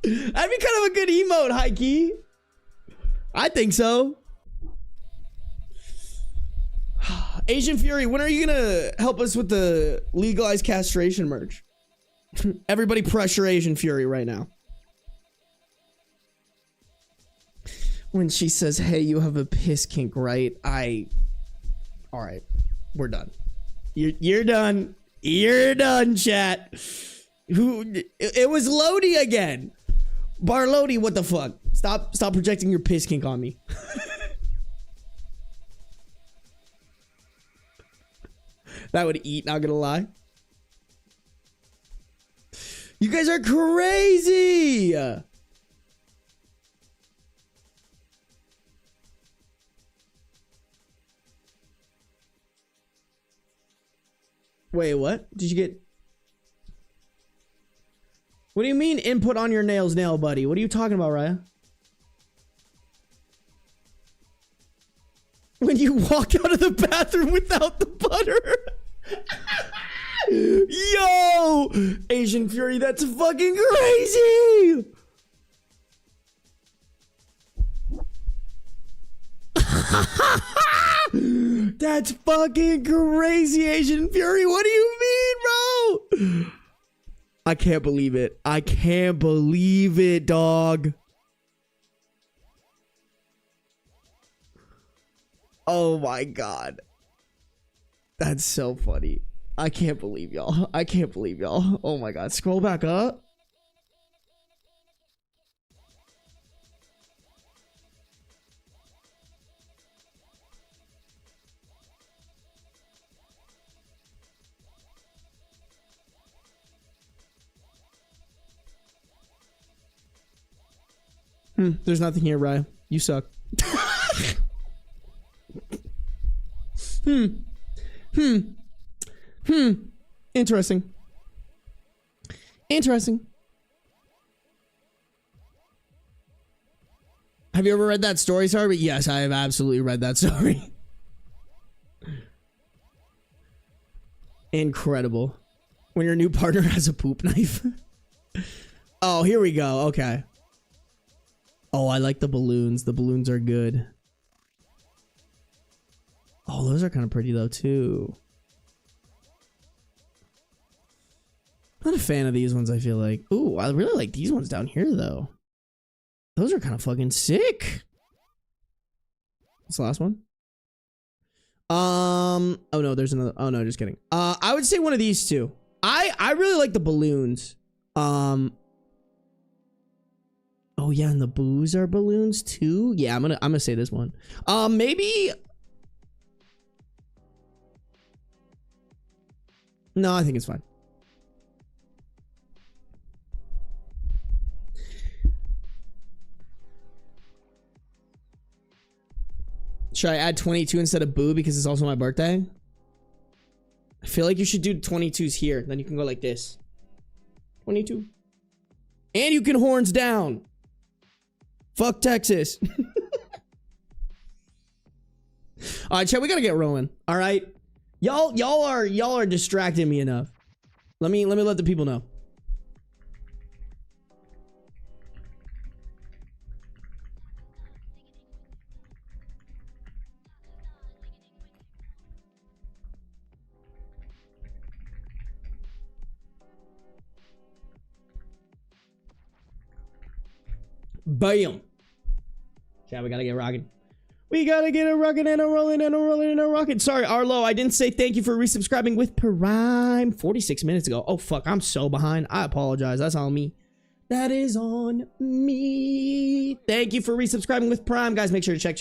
be kind of a good emote, high key. I think so. Asian Fury, when are you gonna help us with the legalized castration merch? Everybody pressure Asian Fury right now. When she says, hey, you have a piss kink, right? All right, we're done. You're done. You're done, chat. It was Lodi again. Bar Lodi, what the fuck? Stop projecting your piss kink on me. That would eat, not gonna lie. You guys are crazy. Wait, what? Did you get... What do you mean input on your nails, nail buddy? What are you talking about, Raya? When you walk out of the bathroom without the butter. Yo! Asian Fury, that's fucking crazy! That's fucking crazy, Asian Fury. What do you mean, bro? I can't believe it. I can't believe it, dog. Oh my god. That's so funny. I can't believe y'all. I can't believe y'all. Oh my god. Scroll back up. There's nothing here, Ryan. You suck. Interesting. Interesting. Have you ever read that story, Sarby? Yes, I have absolutely read that story. Incredible. When your new partner has a poop knife. Oh, here we go. Okay. Oh, I like the balloons. The balloons are good. Oh, those are kind of pretty though, too. Not a fan of these ones, I feel like. Ooh, I really like these ones down here, though. Those are kind of fucking sick. What's the last one? Oh no, there's another. Oh no, just kidding. I would say one of these two. I really like the balloons. Oh yeah, and the boos are balloons too. Yeah, I'm gonna say this one. Maybe. No, I think it's fine. Should I add 22 instead of boo because it's also my birthday? I feel like you should do 22s here. Then you can go like this. 22. And you can horns down. Fuck Texas. All right, chat, we gotta get rolling. All right, y'all are distracting me enough. Let me let the people know. Bam. Chat, we gotta get rocking. We gotta get a rocking and a rolling and a rolling and a rocking. Sorry, Arlo, I didn't say thank you for resubscribing with Prime 46 minutes ago. Oh, fuck, I'm so behind. I apologize. That's on me. That is on me. Thank you for resubscribing with Prime. Guys, make sure to check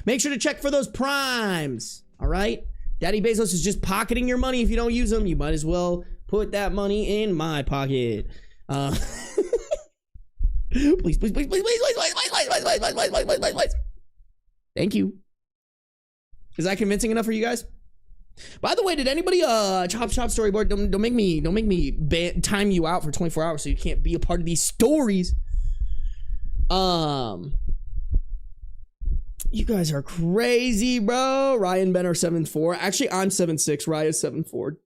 make sure to check for those Primes. All right? Daddy Bezos is just pocketing your money. If you don't use them, you might as well put that money in my pocket. Please. Thank you. Is that convincing enough for you guys? By the way, did anybody chop storyboard? Don't make me time you out for 24 hours so you can't be a part of these stories. You guys are crazy, bro. Ryan Ben are 7'4". Actually, I'm 7'6". Raya's 7'4".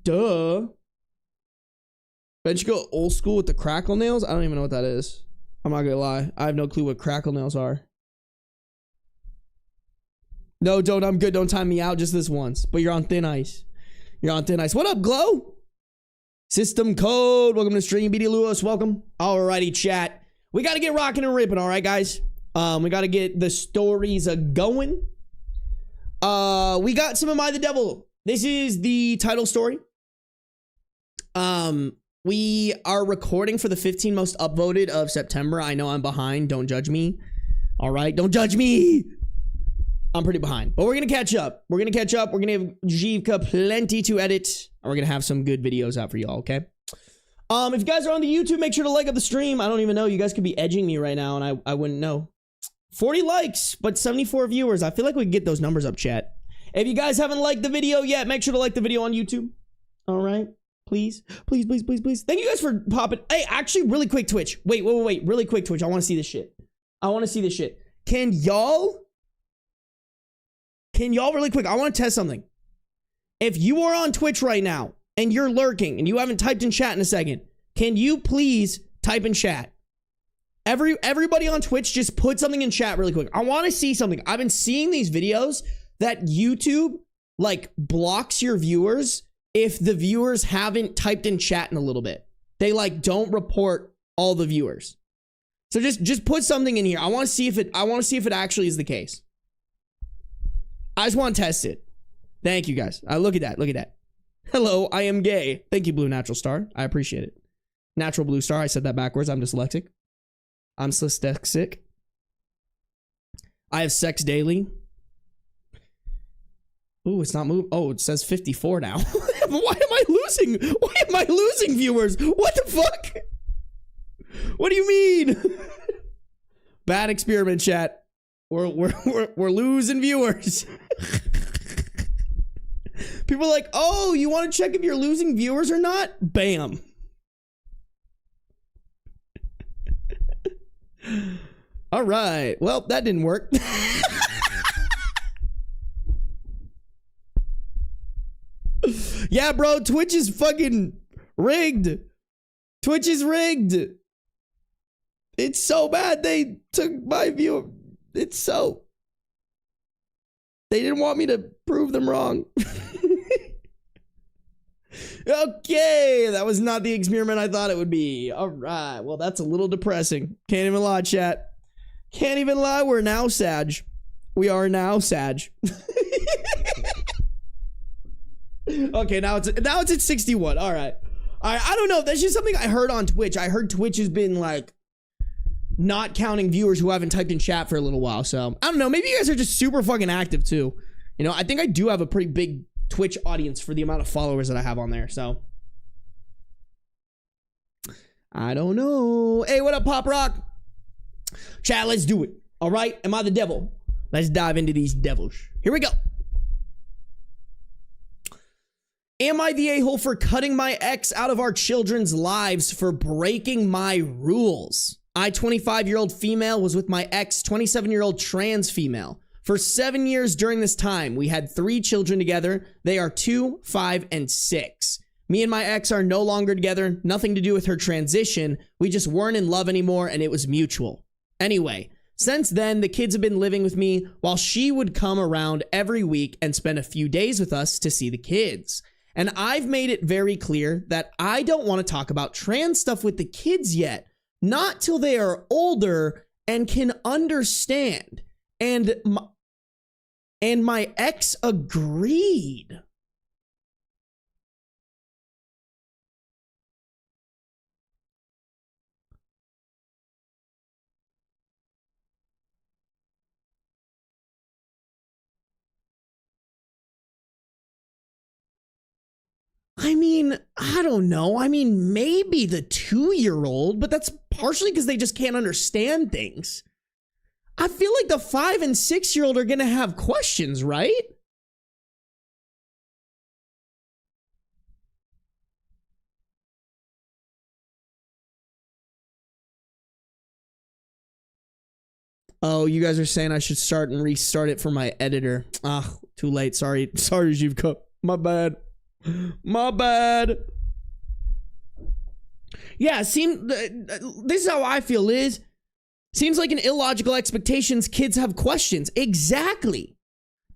Duh. Ben should go old school with the crackle nails. I don't even know what that is. I'm not gonna lie. I have no clue what crackle nails are. No, don't. I'm good. Don't time me out just this once. But you're on thin ice. You're on thin ice. What up, Glow? System Code. Welcome to stream. BD Lewis. Welcome. Alrighty, chat. We got to get rocking and ripping. All right, guys. We got to get the stories going. We got some AmITheDevil. This is the title story. We are recording for the 15 most upvoted of September. I know I'm behind. Don't judge me. All right. Don't judge me. I'm pretty behind, but we're going to catch up. We're going to catch up. We're going to give Jivka plenty to edit, and we're going to have some good videos out for y'all, okay? If you guys are on the YouTube, make sure to like up the stream. I don't even know. You guys could be edging me right now, and I wouldn't know. 40 likes, but 74 viewers. I feel like we can get those numbers up, chat. If you guys haven't liked the video yet, make sure to like the video on YouTube. All right? Please. Please, please, please, please. Thank you guys for popping. Hey, actually, really quick, Twitch. Wait. Really quick, Twitch. I want to see this shit. Can y'all really quick, I want to test something. If you are on Twitch right now and you're lurking and you haven't typed in chat in a second, can you please type in chat? Everybody on Twitch, just put something in chat really quick. I want to see something. I've been seeing these videos that YouTube like blocks your viewers if the viewers haven't typed in chat in a little bit. They like don't report all the viewers. So just put something in here. I want to see if it actually is the case. I just want to test it. Thank you, guys. Look at that. Hello, I am gay. Thank you, Blue Natural Star. I appreciate it. Natural Blue Star. I said that backwards. I'm dyslexic. I'm dyslexic. I have sex daily. Ooh, it's not moving. Oh, it says 54 now. Why am I losing viewers? What the fuck? What do you mean? Bad experiment, chat. We're losing viewers. People are like, oh, you want to check if you're losing viewers or not? Bam. All right. Well, that didn't work. Yeah, bro. Twitch is fucking rigged. Twitch is rigged. It's so bad they took my view. They didn't want me to prove them wrong. Okay, that was not the experiment I thought it would be. All right, well, that's a little depressing. Can't even lie, chat. Can't even lie, we're now Sag. We are now Sag. Okay, now it's at 61. All right. I don't know. That's just something I heard on Twitch. I heard Twitch has been like not counting viewers who haven't typed in chat for a little while. So I don't know. Maybe you guys are just super fucking active too. You know, I think I do have a pretty big Twitch audience for the amount of followers that I have on there. So I don't know. Hey, what up, Pop Rock? Chat, let's do it. All right. Am I the devil? Let's dive into these devils. Here we go. Am I the a-hole for cutting my ex out of our children's lives for breaking my rules? I, 25-year-old female, was with my ex, 27-year-old trans female. For 7 years during this time, we had 3 children together. They are 2, 5, and 6. Me and my ex are no longer together. Nothing to do with her transition. We just weren't in love anymore, and it was mutual. Anyway, since then, the kids have been living with me while she would come around every week and spend a few days with us to see the kids. And I've made it very clear that I don't want to talk about trans stuff with the kids yet. Not till they are older and can understand. And my ex agreed. I mean, I don't know. I mean, maybe the 2-year-old, but that's partially because they just can't understand things. I feel like the 5 and 6-year-old are going to have questions, right? Oh, you guys are saying I should start and restart it for my editor. Ah, too late. Sorry, Zivka. My bad. My bad. Yeah, this is how I feel, Liz. Seems like an illogical expectations. Kids have questions. Exactly.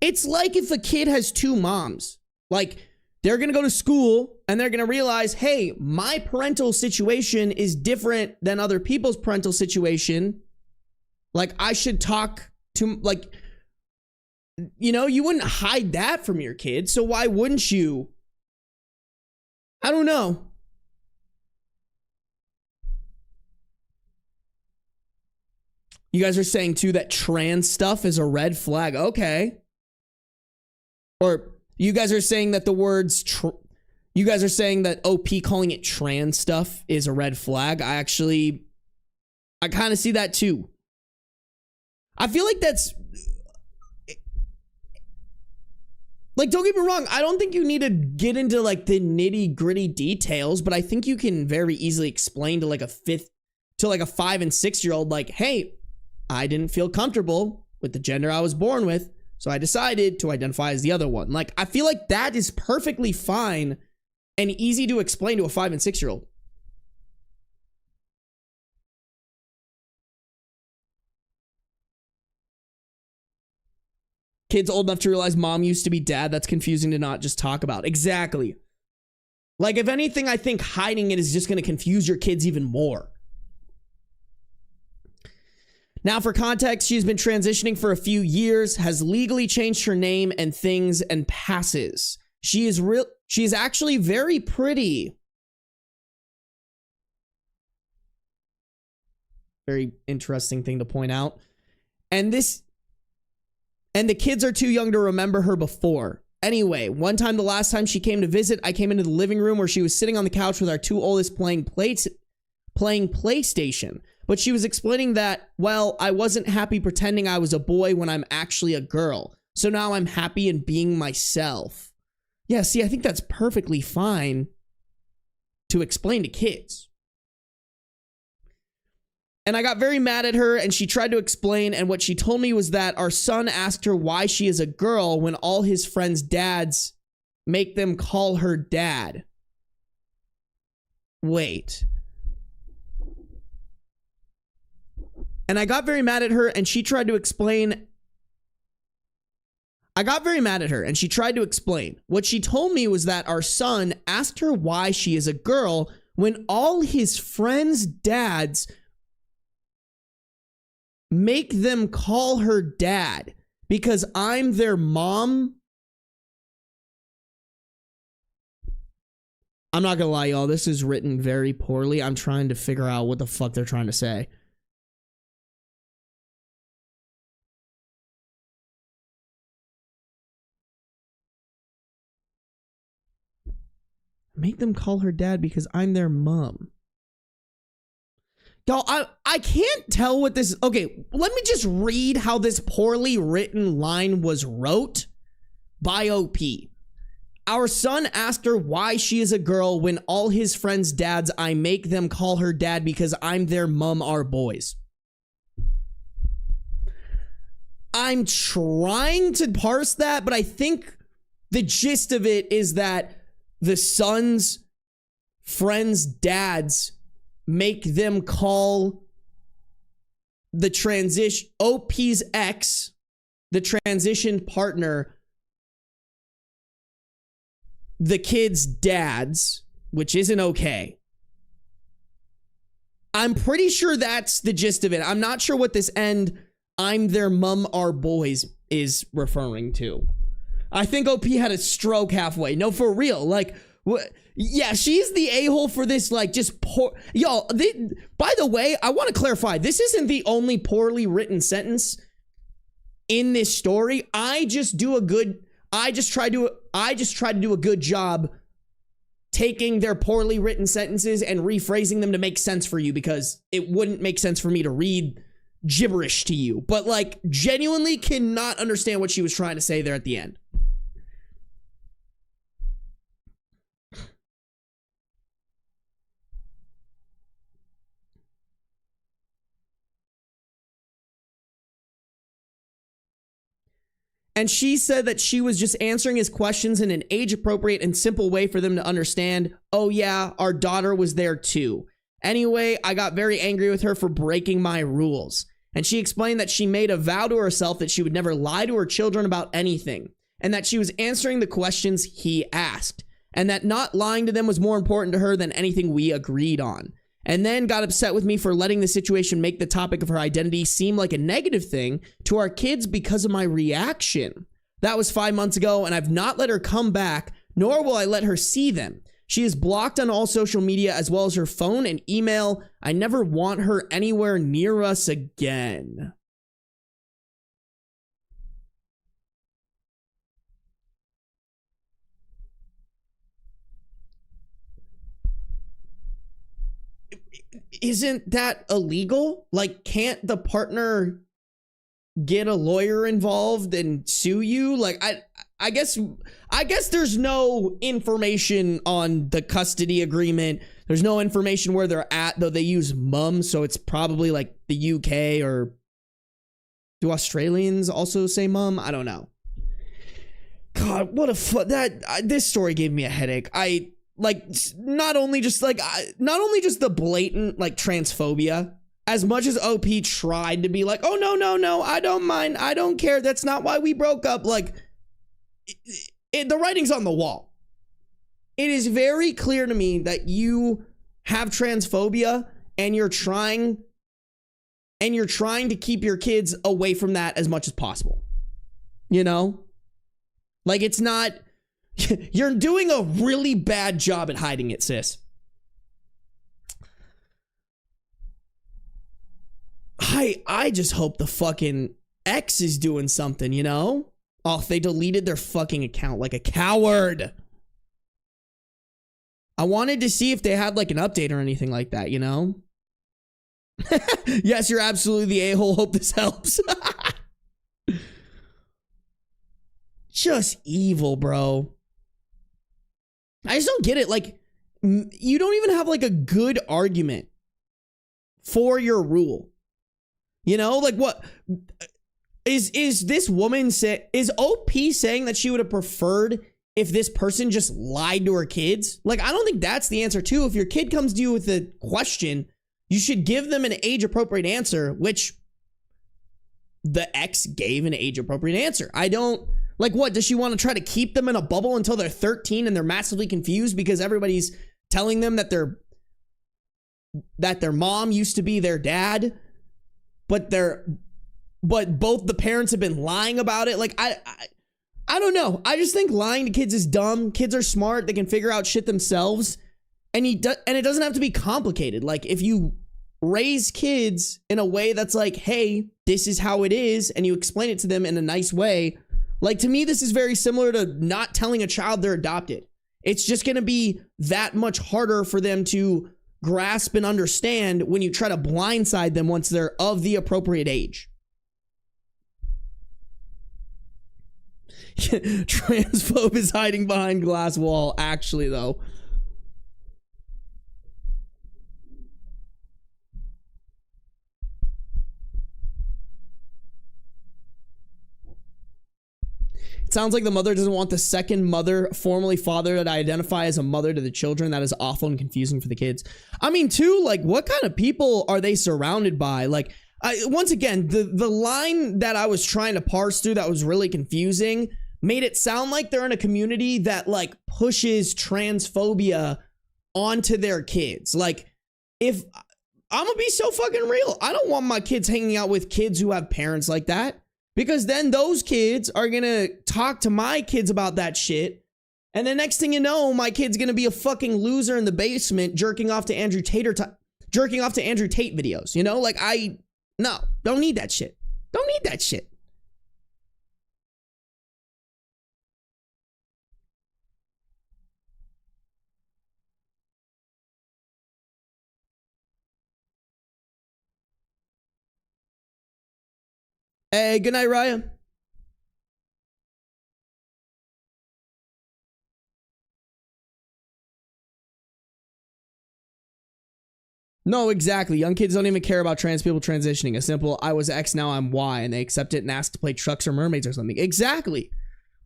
It's like if a kid has 2 moms. Like, they're going to go to school and they're going to realize, hey, my parental situation is different than other people's parental situation. Like, I should talk to, like, you know, you wouldn't hide that from your kid. So why wouldn't you? I don't know. You guys are saying, too, that trans stuff is a red flag. Okay. Or you guys are saying that the words, you guys are saying that OP calling it trans stuff is a red flag. I kind of see that, too. I feel like that's, like, don't get me wrong. I don't think you need to get into, like, the nitty gritty details, but I think you can very easily explain to, like, a 5 and 6-year-old, like, hey, I didn't feel comfortable with the gender I was born with, so I decided to identify as the other one. Like, I feel like that is perfectly fine and easy to explain to a 5 and 6-year-old. Kids old enough to realize mom used to be dad. That's confusing to not just talk about. Exactly. Like, if anything, I think hiding it is just going to confuse your kids even more. Now, for context, she's been transitioning for a few years, has legally changed her name and things, and passes. She is actually very pretty. Very interesting thing to point out. And the kids are too young to remember her before. Anyway, one time, the last time she came to visit, I came into the living room where she was sitting on the couch with our 2 oldest playing PlayStation. But she was explaining that, well, I wasn't happy pretending I was a boy when I'm actually a girl. So now I'm happy in being myself. Yeah, see, I think that's perfectly fine to explain to kids. And I got very mad at her, and she tried to explain, and what she told me was that our son asked her why she is a girl when all his friends' dads make them call her dad. Wait. And I got very mad at her, and she tried to explain. What she told me was that our son asked her why she is a girl when all his friends' dads make them call her dad because I'm their mom. I'm not gonna lie, y'all. This is written very poorly. I'm trying to figure out what the fuck they're trying to say. Make them call her dad because I'm their mom. Y'all, I can't tell what this... Okay, let me just read how this poorly written line was wrote by OP. Our son asked her why she is a girl when all his friends' dads, I make them call her dad because I'm their mom are boys. I'm trying to parse that, but I think the gist of it is that the son's friends' dads make them call the OP's ex, the transition partner, the kids' dads, which isn't okay. I'm pretty sure that's the gist of it. I'm not sure what this end, I'm their mum are boys, is referring to. I think OP had a stroke halfway. No, for real. Like, what? Yeah, she's the a-hole for this, like, just poor. Y'all, by the way, I want to clarify. This isn't the only poorly written sentence in this story. I just try to do a good job taking their poorly written sentences and rephrasing them to make sense for you, because it wouldn't make sense for me to read gibberish to you, but like genuinely cannot understand what she was trying to say there at the end. And she said that she was just answering his questions in an age-appropriate and simple way for them to understand. Oh yeah, our daughter was there too. Anyway, I got very angry with her for breaking my rules. And she explained that she made a vow to herself that she would never lie to her children about anything, and that she was answering the questions he asked, and that not lying to them was more important to her than anything we agreed on. And then got upset with me for letting the situation make the topic of her identity seem like a negative thing to our kids because of my reaction. That was 5 months ago, and I've not let her come back, nor will I let her see them. She is blocked on all social media as well as her phone and email. I never want her anywhere near us again. Isn't that illegal? Like, can't the partner get a lawyer involved and sue you? Like, I guess there's no information on the custody agreement. There's no information where they're at, though they use mum, so it's probably like the UK, or do Australians also say mum? I don't know. God, what a this story gave me a headache. Like, not only just the blatant like transphobia, as much as OP tried to be like, oh no, I don't mind, I don't care, that's not why we broke up. Like, the writing's on the wall. It is very clear to me that you have transphobia, and you're trying to keep your kids away from that as much as possible. You know, like, it's not. You're doing a really bad job at hiding it, sis. I just hope the fucking X is doing something, you know? Oh, they deleted their fucking account like a coward. I wanted to see if they had like an update or anything like that, you know? Yes, you're absolutely the a-hole. Hope this helps. Just evil, bro. I just don't get it. Like, you don't even have like a good argument for your rule. You know, like, what is this woman is OP saying that she would have preferred if this person just lied to her kids? Like, I don't think that's the answer too. If your kid comes to you with a question, you should give them an age appropriate answer, which the ex gave an age appropriate answer. I don't. Like, what, does she want to try to keep them in a bubble until they're 13 and they're massively confused because everybody's telling them that their mom used to be their dad, but both the parents have been lying about it? Like, I don't know. I just think lying to kids is dumb. Kids are smart. They can figure out shit themselves. And it doesn't have to be complicated. Like, if you raise kids in a way that's like, hey, this is how it is, and you explain it to them in a nice way. Like, to me, this is very similar to not telling a child they're adopted. It's just going to be that much harder for them to grasp and understand when you try to blindside them once they're of the appropriate age. Transphobe is hiding behind glass wall, actually, though. It sounds like the mother doesn't want the second mother, formerly father, to identify as a mother to the children. That is awful and confusing for the kids. I mean, too, like, what kind of people are they surrounded by? Like, once again, the line that I was trying to parse through that was really confusing made it sound like they're in a community that, like, pushes transphobia onto their kids. Like, if I'm gonna be so fucking real, I don't want my kids hanging out with kids who have parents like that. Because then those kids are going to talk to my kids about that shit. And the next thing you know, my kid's going to be a fucking loser in the basement jerking off to Andrew Tate videos. You know, like, don't need that shit. Don't need that shit. Hey, good night, Raya. No, exactly. Young kids don't even care about trans people transitioning. A simple, I was X, now I'm Y, and they accept it and ask to play trucks or mermaids or something. Exactly.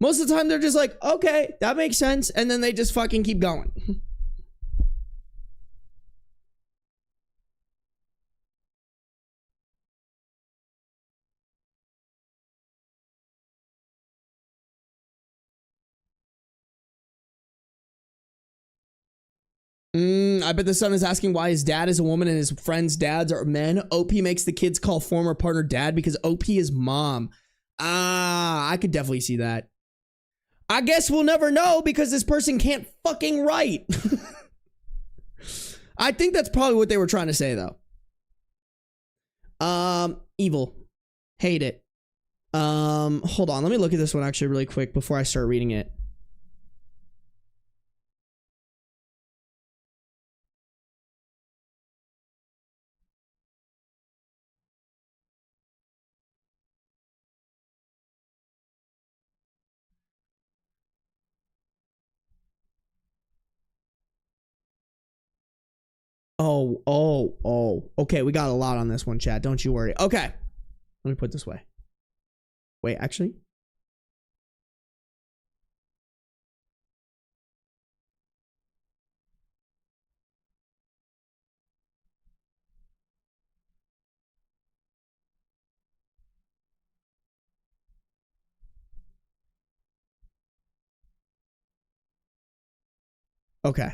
Most of the time, they're just like, okay, that makes sense. And then they just fucking keep going. I bet the son is asking why his dad is a woman and his friends' dads are men. OP makes the kids call former partner dad because OP is mom. Ah, I could definitely see that. I guess we'll never know because this person can't fucking write. I think that's probably what they were trying to say, though. Evil. Hate it. Hold on. Let me look at this one actually really quick before I start reading it. Oh. Okay, we got a lot on this one, chat. Don't you worry. Okay. Let me put it this way. Wait, actually. Okay.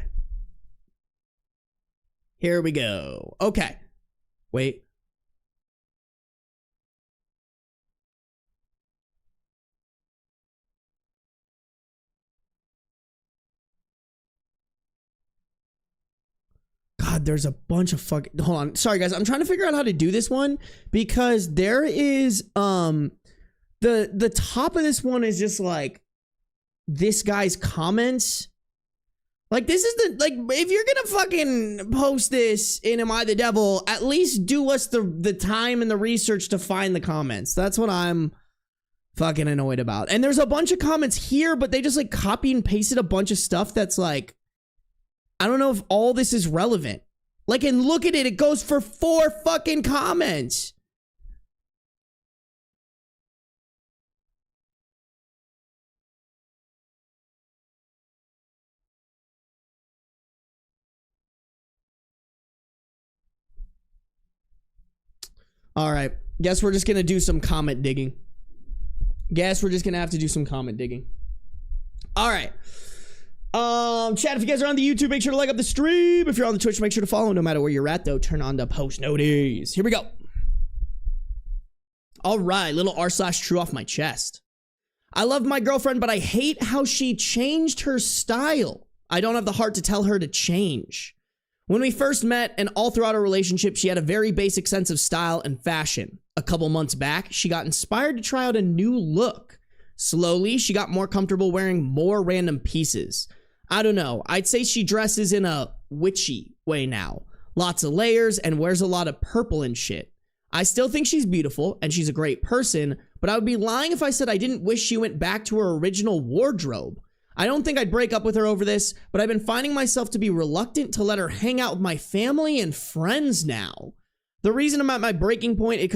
Here we go. Okay. Wait. God, there's a bunch of fucking... Hold on. Sorry, guys. I'm trying to figure out how to do this one because there is... The top of this one is just like this guy's comments. Like, this is the... Like, if you're gonna fucking post this in Am I the Devil, at least do us the time and the research to find the comments. That's what I'm fucking annoyed about. And there's a bunch of comments here, but they just, like, copy and pasted a bunch of stuff that's, like... I don't know if all this is relevant. Like, and look at it. It goes for 4 fucking comments. All right. Guess we're just going to do some comment digging. Guess we're just going to have to do some comment digging. All right. Chat, if you guys are on the YouTube, make sure to like up the stream. If you're on the Twitch, make sure to follow. No matter where you're at, though, turn on the post notice. Here we go. All right. Little r/true off my chest. I love my girlfriend, but I hate how she changed her style. I don't have the heart to tell her to change. When we first met and all throughout our relationship, she had a very basic sense of style and fashion. A couple months back, she got inspired to try out a new look. Slowly, she got more comfortable wearing more random pieces. I don't know, I'd say she dresses in a witchy way now. Lots of layers and wears a lot of purple and shit. I still think she's beautiful and she's a great person, but I would be lying if I said I didn't wish she went back to her original wardrobe. I don't think I'd break up with her over this, but I've been finding myself to be reluctant to let her hang out with my family and friends now. The reason I'm at my breaking point is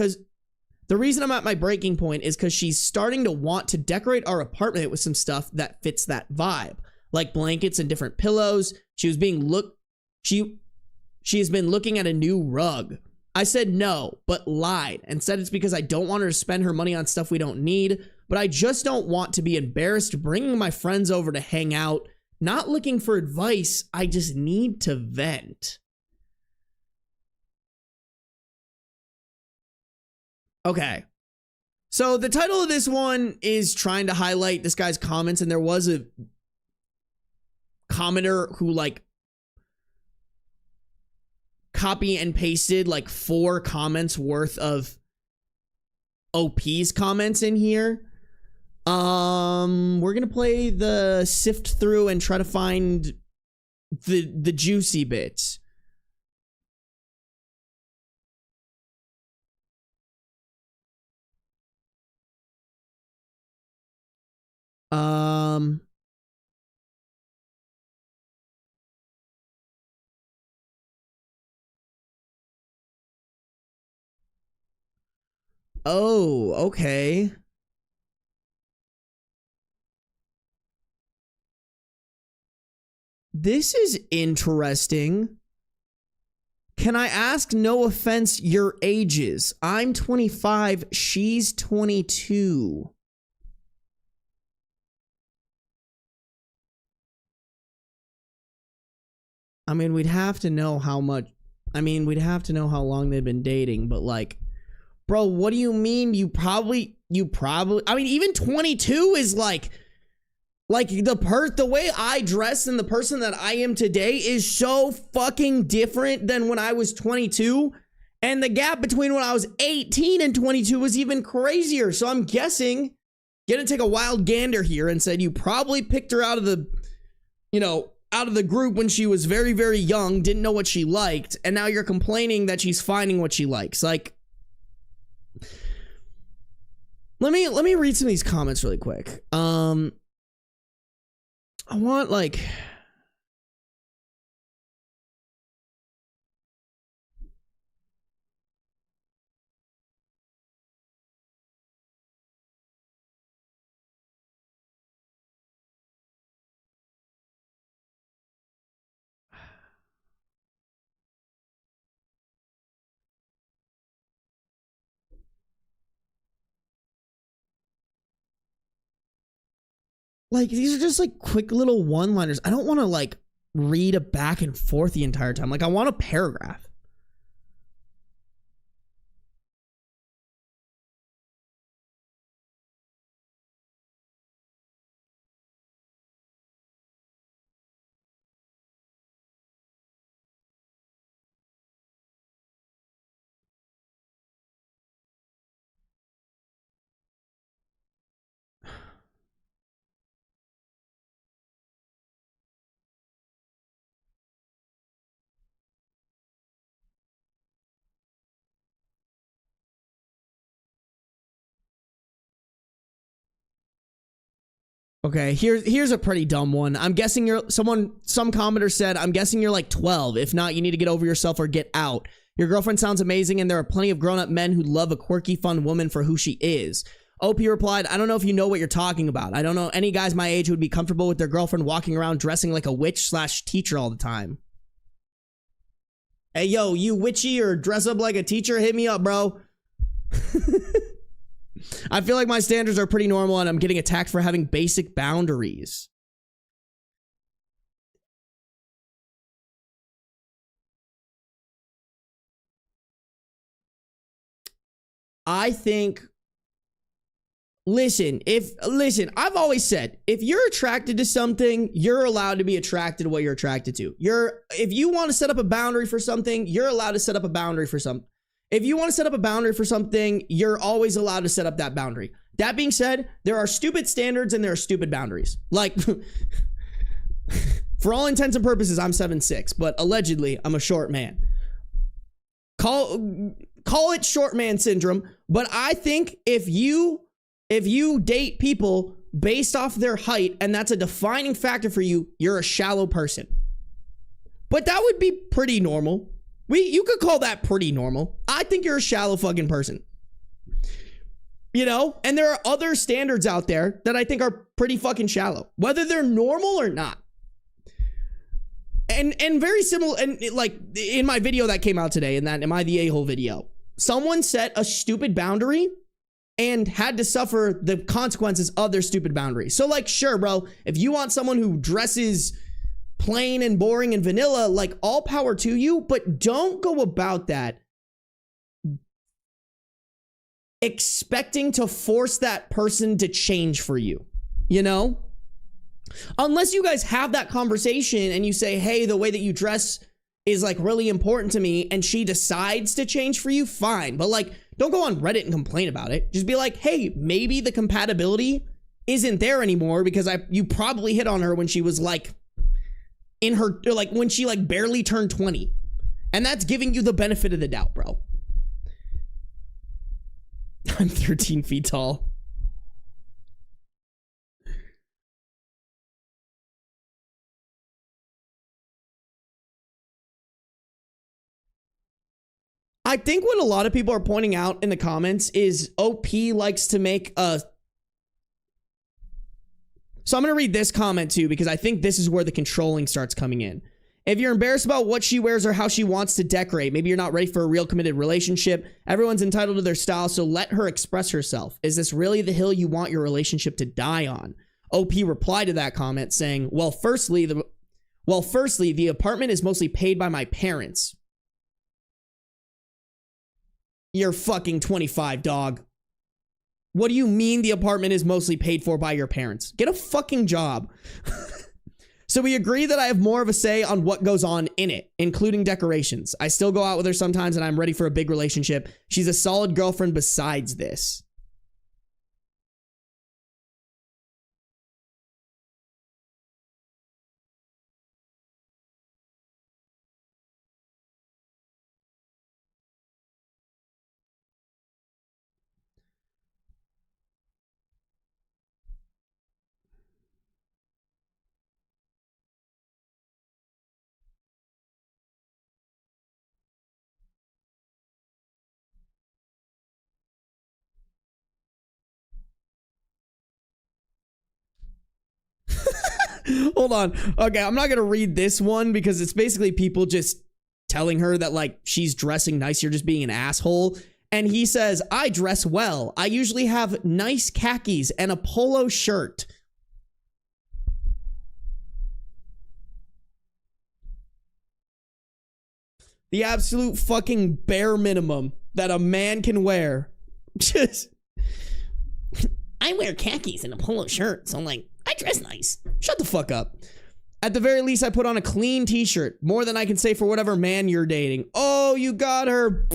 because she's starting to want to decorate our apartment with some stuff that fits that vibe, like blankets and different pillows. She has been looking at a new rug. I said no, but lied and said it's because I don't want her to spend her money on stuff we don't need, but I just don't want to be embarrassed bringing my friends over to hang out. Not looking for advice, I just need to vent. Okay. So the title of this one is trying to highlight this guy's comments, and there was a commenter who like copy and pasted like 4 comments worth of OP's comments in here. We're gonna play the sift through and try to find the juicy bits. Um. Oh, okay. This is interesting. Can I ask, no offense, your ages? I'm 25, she's 22. I mean, we'd have to know how much. I mean, we'd have to know how long they've been dating, but like, bro, what do you mean? You probably, I mean, even 22 is like the way I dress and the person that I am today is so fucking different than when I was 22. And the gap between when I was 18 and 22 was even crazier. So I'm guessing, gonna take a wild gander here and said you probably picked her out of the, out of the group when she was very, very young, didn't know what she liked, and now you're complaining that she's finding what she likes. Like, let me read some of these comments really quick. I want like, these are just like quick little one-liners. I don't want to like read a back and forth the entire time. Like, I want a paragraph. Okay, here's a pretty dumb one. I'm guessing some commenter said, I'm guessing you're like 12. If not, you need to get over yourself or get out. Your girlfriend sounds amazing, and there are plenty of grown-up men who love a quirky, fun woman for who she is. OP replied, I don't know if you know what you're talking about. I don't know any guys my age who would be comfortable with their girlfriend walking around dressing like a witch/teacher all the time. Hey, yo, you witchy or dress up like a teacher? Hit me up, bro. I feel like my standards are pretty normal and I'm getting attacked for having basic boundaries. I think, listen, I've always said, if you're attracted to something, you're allowed to be attracted to what you're attracted to. If you want to set up a boundary for something, you're allowed to set up a boundary for something. If you want to set up a boundary for something, you're always allowed to set up that boundary. That being said, there are stupid standards and there are stupid boundaries. Like, for all intents and purposes, I'm 7'6", but allegedly, I'm a short man. Call it short man syndrome, but I think if you date people based off their height and that's a defining factor for you, you're a shallow person. But that would be pretty normal. You could call that pretty normal. I think you're a shallow fucking person. And there are other standards out there that I think are pretty fucking shallow, whether they're normal or not. And very similar, and like in my video that came out today, in that Am I the A-hole video, someone set a stupid boundary and had to suffer the consequences of their stupid boundary. So like, sure, bro, if you want someone who dresses plain and boring and vanilla, like, all power to you, but don't go about that expecting to force that person to change for you, unless you guys have that conversation and you say, hey, the way that you dress is like really important to me, and she decides to change for you, fine. But like, don't go on Reddit and complain about it. Just be like, hey, maybe the compatibility isn't there anymore because you probably hit on her when she was like when she like barely turned 20. And that's giving you the benefit of the doubt, bro. I'm 13 feet tall. I think what a lot of people are pointing out in the comments is OP likes to make a... So I'm going to read this comment too, because I think this is where the controlling starts coming in. If you're embarrassed about what she wears or how she wants to decorate, maybe you're not ready for a real committed relationship. Everyone's entitled to their style, so let her express herself. Is this really the hill you want your relationship to die on? OP replied to that comment saying, well, firstly, the apartment is mostly paid by my parents. You're fucking 25, dog. What do you mean the apartment is mostly paid for by your parents? Get a fucking job. So we agree that I have more of a say on what goes on in it, including decorations. I still go out with her sometimes and I'm ready for a big relationship. She's a solid girlfriend besides this. Hold on. Okay, I'm not going to read this one because it's basically people just telling her that, like, she's dressing nice. You're just being an asshole. And he says, I dress well. I usually have nice khakis and a polo shirt. The absolute fucking bare minimum that a man can wear. Just, I wear khakis and a polo shirt, so I'm like, I dress nice. Shut the fuck up. At the very least, I put on a clean t-shirt. More than I can say for whatever man you're dating. Oh, you got her.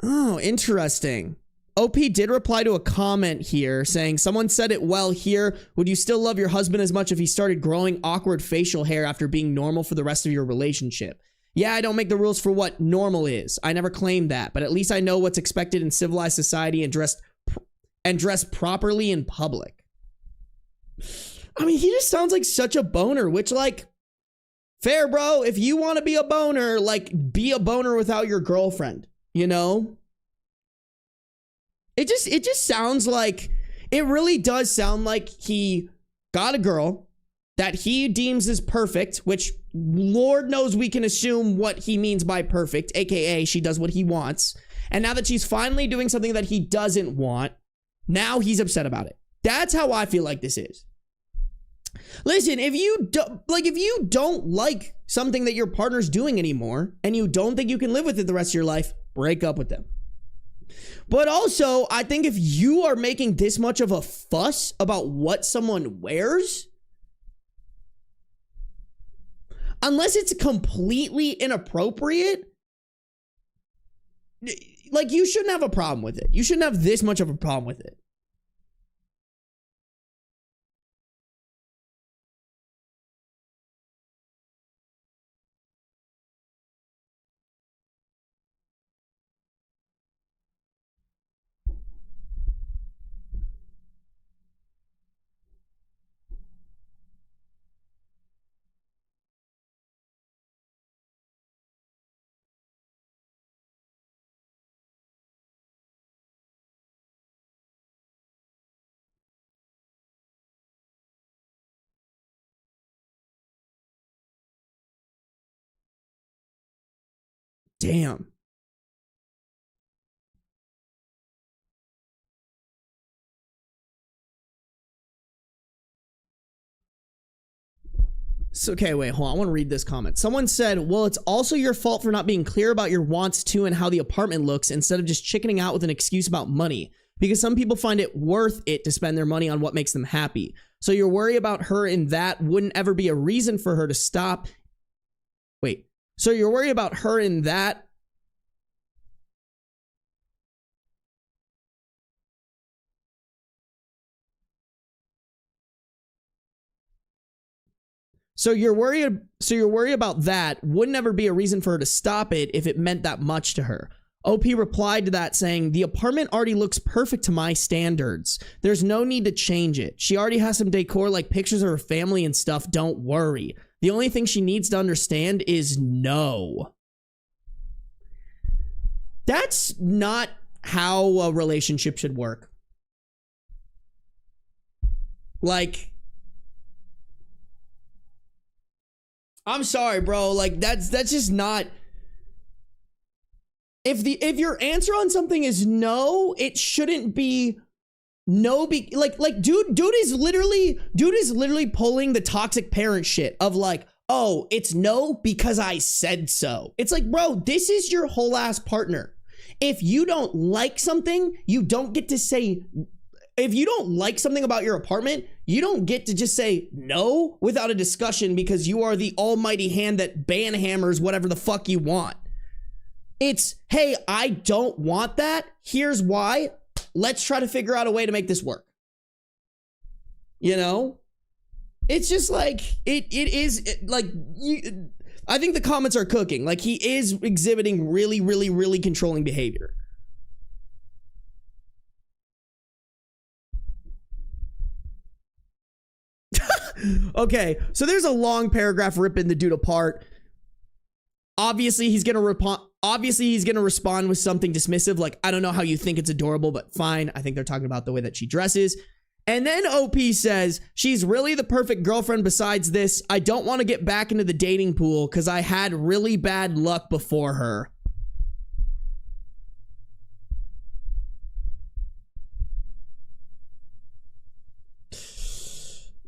Oh, interesting. OP did reply to a comment here saying, someone said it well here. Would you still love your husband as much if he started growing awkward facial hair after being normal for the rest of your relationship? Yeah, I don't make the rules for what normal is. I never claimed that, but at least I know what's expected in civilized society and dress properly in public. I mean, he just sounds like such a boner, which, like, fair, bro. If you want to be a boner, like, be a boner without your girlfriend, you know? It just sounds like, it really does sound like he got a girl that he deems as perfect, which Lord knows we can assume what he means by perfect, aka she does what he wants. And now that she's finally doing something that he doesn't want, now he's upset about it. That's how I feel like this is. Listen, if you don't like something that your partner's doing anymore and you don't think you can live with it the rest of your life, break up with them. But also, I think if you are making this much of a fuss about what someone wears, unless it's completely inappropriate, like, you shouldn't have a problem with it. You shouldn't have this much of a problem with it. Damn. So, okay, wait, hold on. I want to read this comment. Someone said, well, it's also your fault for not being clear about your wants too and how the apartment looks instead of just chickening out with an excuse about money. Because some people find it worth it to spend their money on what makes them happy. So your worry about her in that wouldn't ever be a reason for her to stop. Wait. So your worry about her in that So your worry about that would never be a reason for her to stop it if it meant that much to her. OP replied to that saying, the apartment already looks perfect to my standards. There's no need to change it. She already has some decor like pictures of her family and stuff. Don't worry. The only thing she needs to understand is no. That's not how a relationship should work. Like, I'm sorry, bro. Like, that's just not. If your answer on something is no, it shouldn't be no. Dude is literally pulling the toxic parent shit of like, oh, it's no because I said so. It's like, bro, this is your whole ass partner. If you don't like something, you don't get to say. If you don't like something about your apartment, you don't get to just say no without a discussion because you are the almighty hand that banhammers whatever the fuck you want. It's, hey, I don't want that. Here's why. Let's try to figure out a way to make this work. You know? It's just like, I think the comments are cooking. Like, he is exhibiting really, really, really controlling behavior. Okay, so there's a long paragraph ripping the dude apart. Obviously, he's gonna respond with something dismissive, like, I don't know how you think it's adorable, but fine. I think they're talking about the way that she dresses. And then OP says, she's really the perfect girlfriend besides this. I don't want to get back into the dating pool because I had really bad luck before her.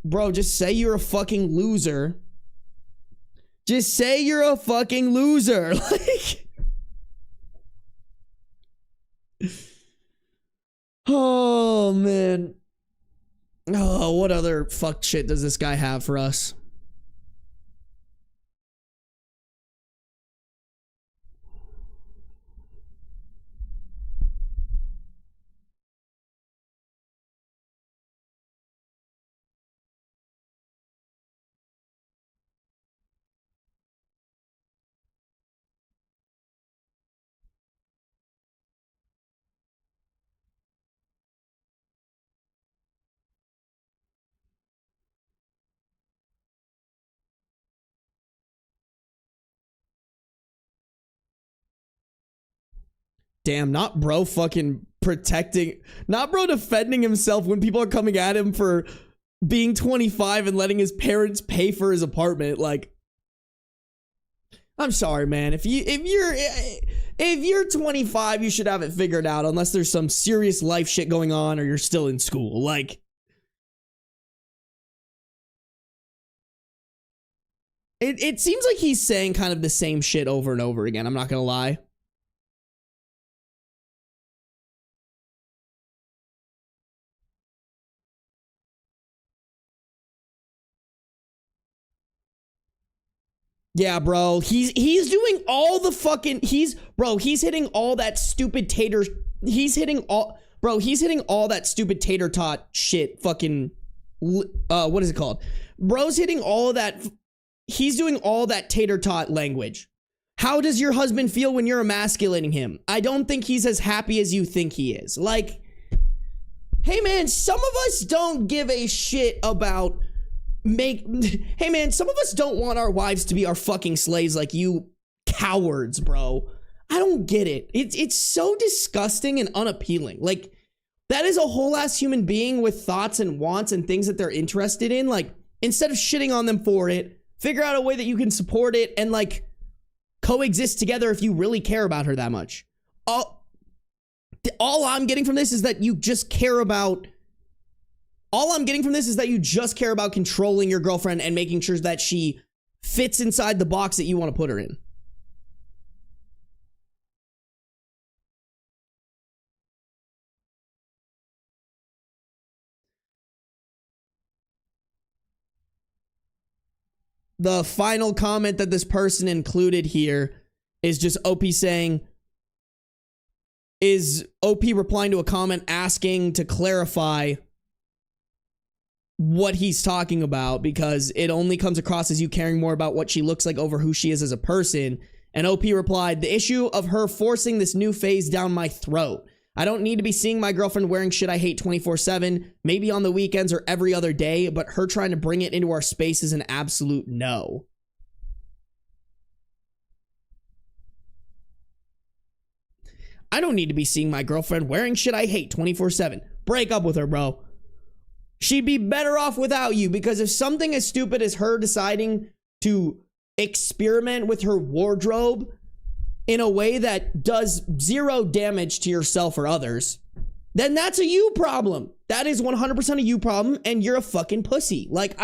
Bro, just say you're a fucking loser. Just say you're a fucking loser. Like, oh, man. Oh, what other fuck shit does this guy have for us? Damn, not bro fucking protecting, not bro defending himself when people are coming at him for being 25 and letting his parents pay for his apartment. Like, I'm sorry, man. If you're 25, you should have it figured out unless there's some serious life shit going on or you're still in school. Like, it seems like he's saying kind of the same shit over and over again. I'm not gonna lie. Yeah, bro. He's doing all the fucking he's hitting all that stupid tater. He's hitting all that stupid tater tot shit. Fucking what is it called? Bro's hitting all of that. He's doing all that tater tot language. How does your husband feel when you're emasculating him? I don't think he's as happy as you think he is. Like, hey man, some of us don't give a shit about hey man, some of us don't want our wives to be our fucking slaves like you cowards, bro. I don't get it. It's so disgusting and unappealing. Like, that is a whole ass human being with thoughts and wants and things that they're interested in. Like, instead of shitting on them for it, figure out a way that you can support it and like coexist together if you really care about her that much. All I'm getting from this is that you just care about controlling your girlfriend and making sure that she fits inside the box that you want to put her in. The final comment that this person included here is just OP saying, is OP replying to a comment asking to clarify what he's talking about, because it only comes across as you caring more about what she looks like over who she is as a person. And OP replied, the issue of her forcing this new phase down my throat. I don't need to be seeing my girlfriend wearing shit I hate 24/7, maybe on the weekends or every other day, but her trying to bring it into our space is an absolute no. I don't need to be seeing my girlfriend wearing shit I hate 24/7. Break up with her, bro. She'd be better off without you, because if something as stupid as her deciding to experiment with her wardrobe in a way that does zero damage to yourself or others, then that's a you problem. That is 100% a you problem, and you're a fucking pussy. Like,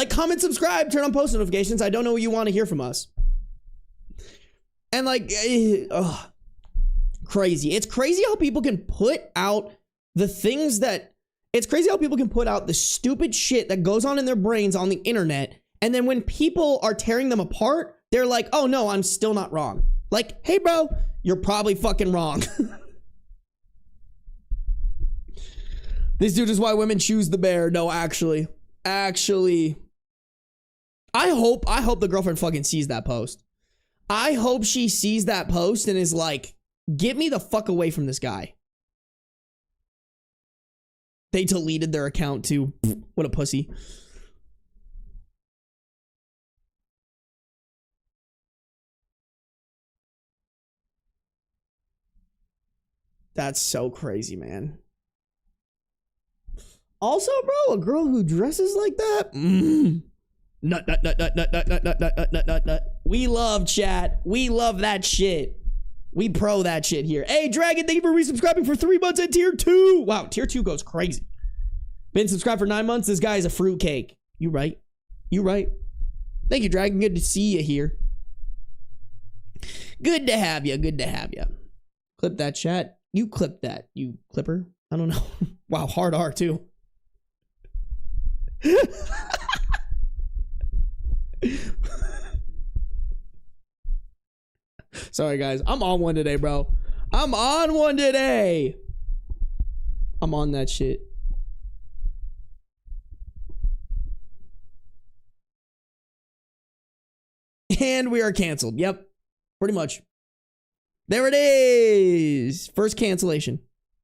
comment, subscribe, turn on post notifications. I don't know what you want to hear from us. And like, crazy. It's crazy how people can put out the things that, it's crazy how people can put out the stupid shit that goes on in their brains on the internet. And then when people are tearing them apart, they're like, oh no, I'm still not wrong. Like, hey bro, you're probably fucking wrong. This dude is why women choose the bear. No, actually. I hope the girlfriend fucking sees that post. I hope she sees that post and is like, get me the fuck away from this guy. They deleted their account too. What a pussy. That's so crazy, man. Also, bro, a girl who dresses like that? Nut. We love chat. We love that shit. We pro that shit here. Hey, Dragon, thank you for resubscribing for 3 months at tier 2. Wow, tier 2 goes crazy. Been subscribed for 9 months. This guy is a fruitcake. You right. You right. Thank you, Dragon. Good to see you here. Good to have you. Good to have you. Clip that, chat. You clip that, you clipper. I don't know. Wow, hard R too. Sorry, guys. I'm on one today, bro. I'm on one today. I'm on that shit. And we are canceled. Yep. Pretty much. There it is. First cancellation.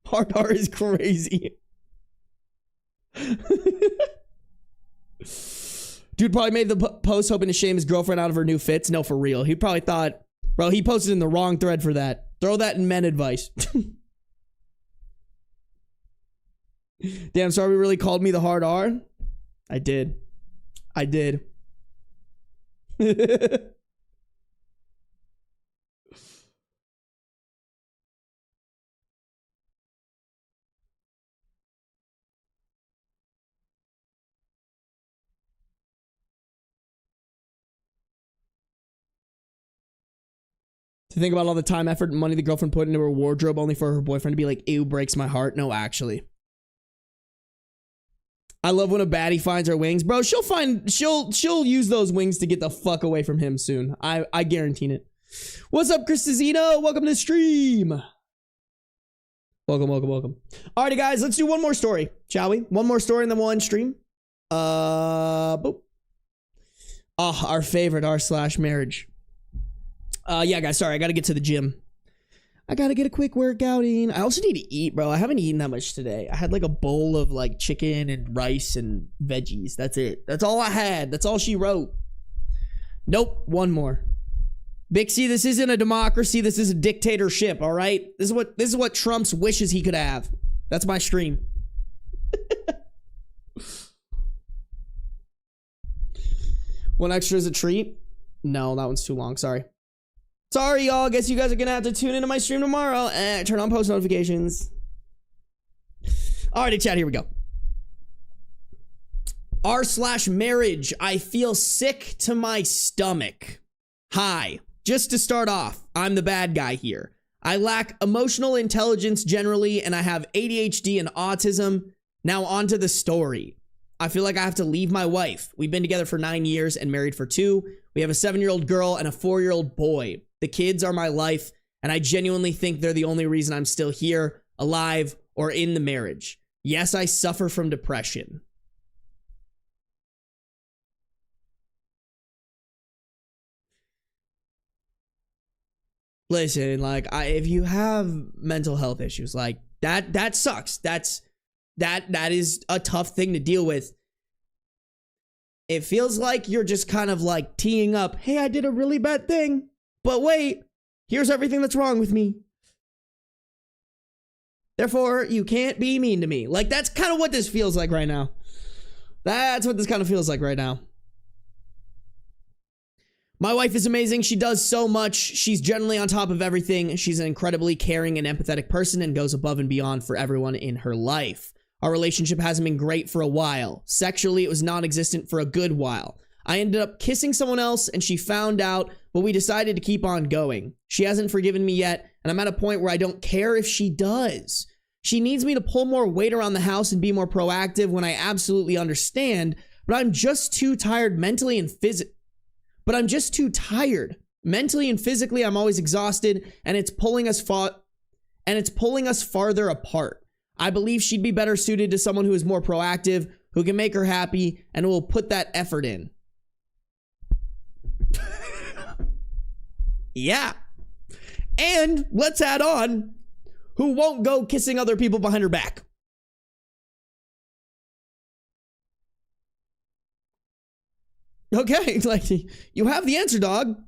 Hard R is crazy. Dude probably made the post hoping to shame his girlfriend out of her new fits. No, for real. He probably thought, bro, he posted in the wrong thread for that. Throw that in men advice. Damn, Sarby really called me the hard R? I did. I did. To think about all the time, effort, and money the girlfriend put into her wardrobe only for her boyfriend to be like, ew, breaks my heart. No, actually. I love when a baddie finds her wings. Bro, she'll use those wings to get the fuck away from him soon. I guarantee it. What's up, Christazino? Welcome to the stream. Welcome, welcome, welcome. Alrighty, guys, let's do one more story, shall we? One more story and then we'll end stream. Boop. Oh, our favorite, r/marriage. Yeah, guys, sorry, I gotta get to the gym. I gotta get a quick workout in. I also need to eat, bro. I haven't eaten that much today. I had like a bowl of like chicken and rice and veggies. That's it. That's all I had. That's all she wrote. Nope, one more. Bixie, this isn't a democracy. This is a dictatorship, all right? This is what Trump's wishes he could have. That's my stream. One extra is a treat? No, that one's too long. Sorry. Sorry, y'all. Guess you guys are gonna have to tune into my stream tomorrow. Turn on post notifications. Alrighty, chat. Here we go. r/marriage. I feel sick to my stomach. Hi. Just to start off, I'm the bad guy here. I lack emotional intelligence generally, and I have ADHD and autism. Now on to the story. I feel like I have to leave my wife. We've been together for 9 years and married for 2. We have a 7-year-old girl and a 4-year-old boy. The kids are my life, and I genuinely think they're the only reason I'm still here, alive, or in the marriage. Yes, I suffer from depression. listen, like, if you have mental health issues, like, that sucks. That is a tough thing to deal with. It feels like you're just kind of like teeing up, hey, I did a really bad thing, but wait, here's everything that's wrong with me. Therefore, you can't be mean to me. Like, that's kind of what this feels like right now. That's what this kind of feels like right now. My wife is amazing. She does so much. She's generally on top of everything. She's an incredibly caring and empathetic person and goes above and beyond for everyone in her life. Our relationship hasn't been great for a while. Sexually, it was non-existent for a good while. I ended up kissing someone else and she found out, but we decided to keep on going. She hasn't forgiven me yet, and I'm at a point where I don't care if she does. She needs me to pull more weight around the house and be more proactive when I absolutely understand, but I'm just too tired mentally and physically. Mentally and physically, I'm always exhausted, and it's pulling us farther apart. I believe she'd be better suited to someone who is more proactive, who can make her happy, and who will put that effort in. Yeah. And let's add on, who won't go kissing other people behind her back. Okay, like, you have the answer, dog.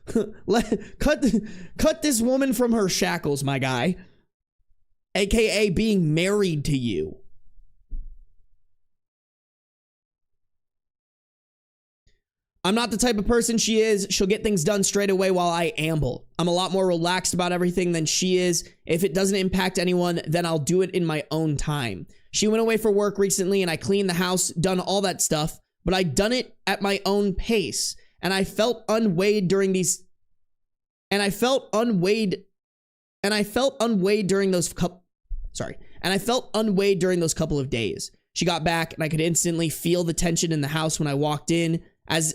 Cut this woman from her shackles, my guy. AKA being married to you. I'm not the type of person she is. She'll get things done straight away while I amble. I'm a lot more relaxed about everything than she is. If it doesn't impact anyone, then I'll do it in my own time. She went away for work recently and I cleaned the house, done all that stuff, but I'd done it at my own pace. And I felt unweighed during those couple of days. She got back and I could instantly feel the tension in the house when I walked in, as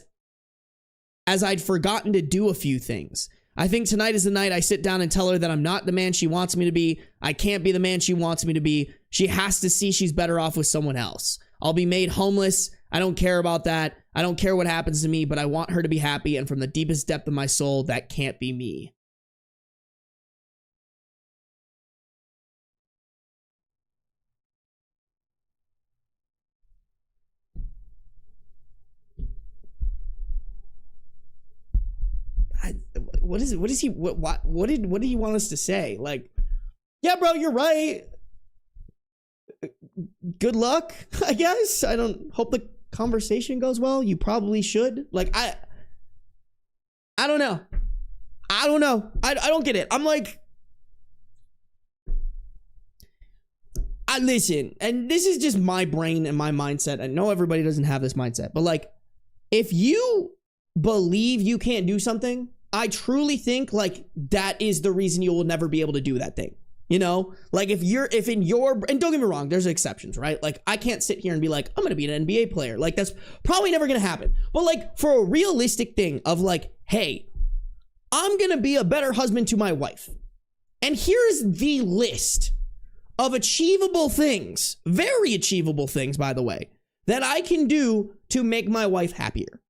I'd forgotten to do a few things. I think tonight is the night I sit down and tell her that I'm not the man she wants me to be. I can't be the man she wants me to be. She has to see she's better off with someone else. I'll be made homeless. I don't care about that. I don't care what happens to me, but I want her to be happy, and from the deepest depth of my soul, that can't be me. What did he want us to say? Like, yeah, bro, you're right. Good luck, I guess. I don't hope the conversation goes well. You probably should. Like, I don't know. I don't get it. I'm like, listen, and this is just my brain and my mindset. I know everybody doesn't have this mindset, but like, if you believe you can't do something, I truly think like that is the reason you will never be able to do that thing. You know, like and don't get me wrong, there's exceptions, right? Like, I can't sit here and be like, I'm going to be an NBA player. Like, that's probably never going to happen. But like, for a realistic thing of like, hey, I'm going to be a better husband to my wife. And here's the list of achievable things, very achievable things, by the way, that I can do to make my wife happier.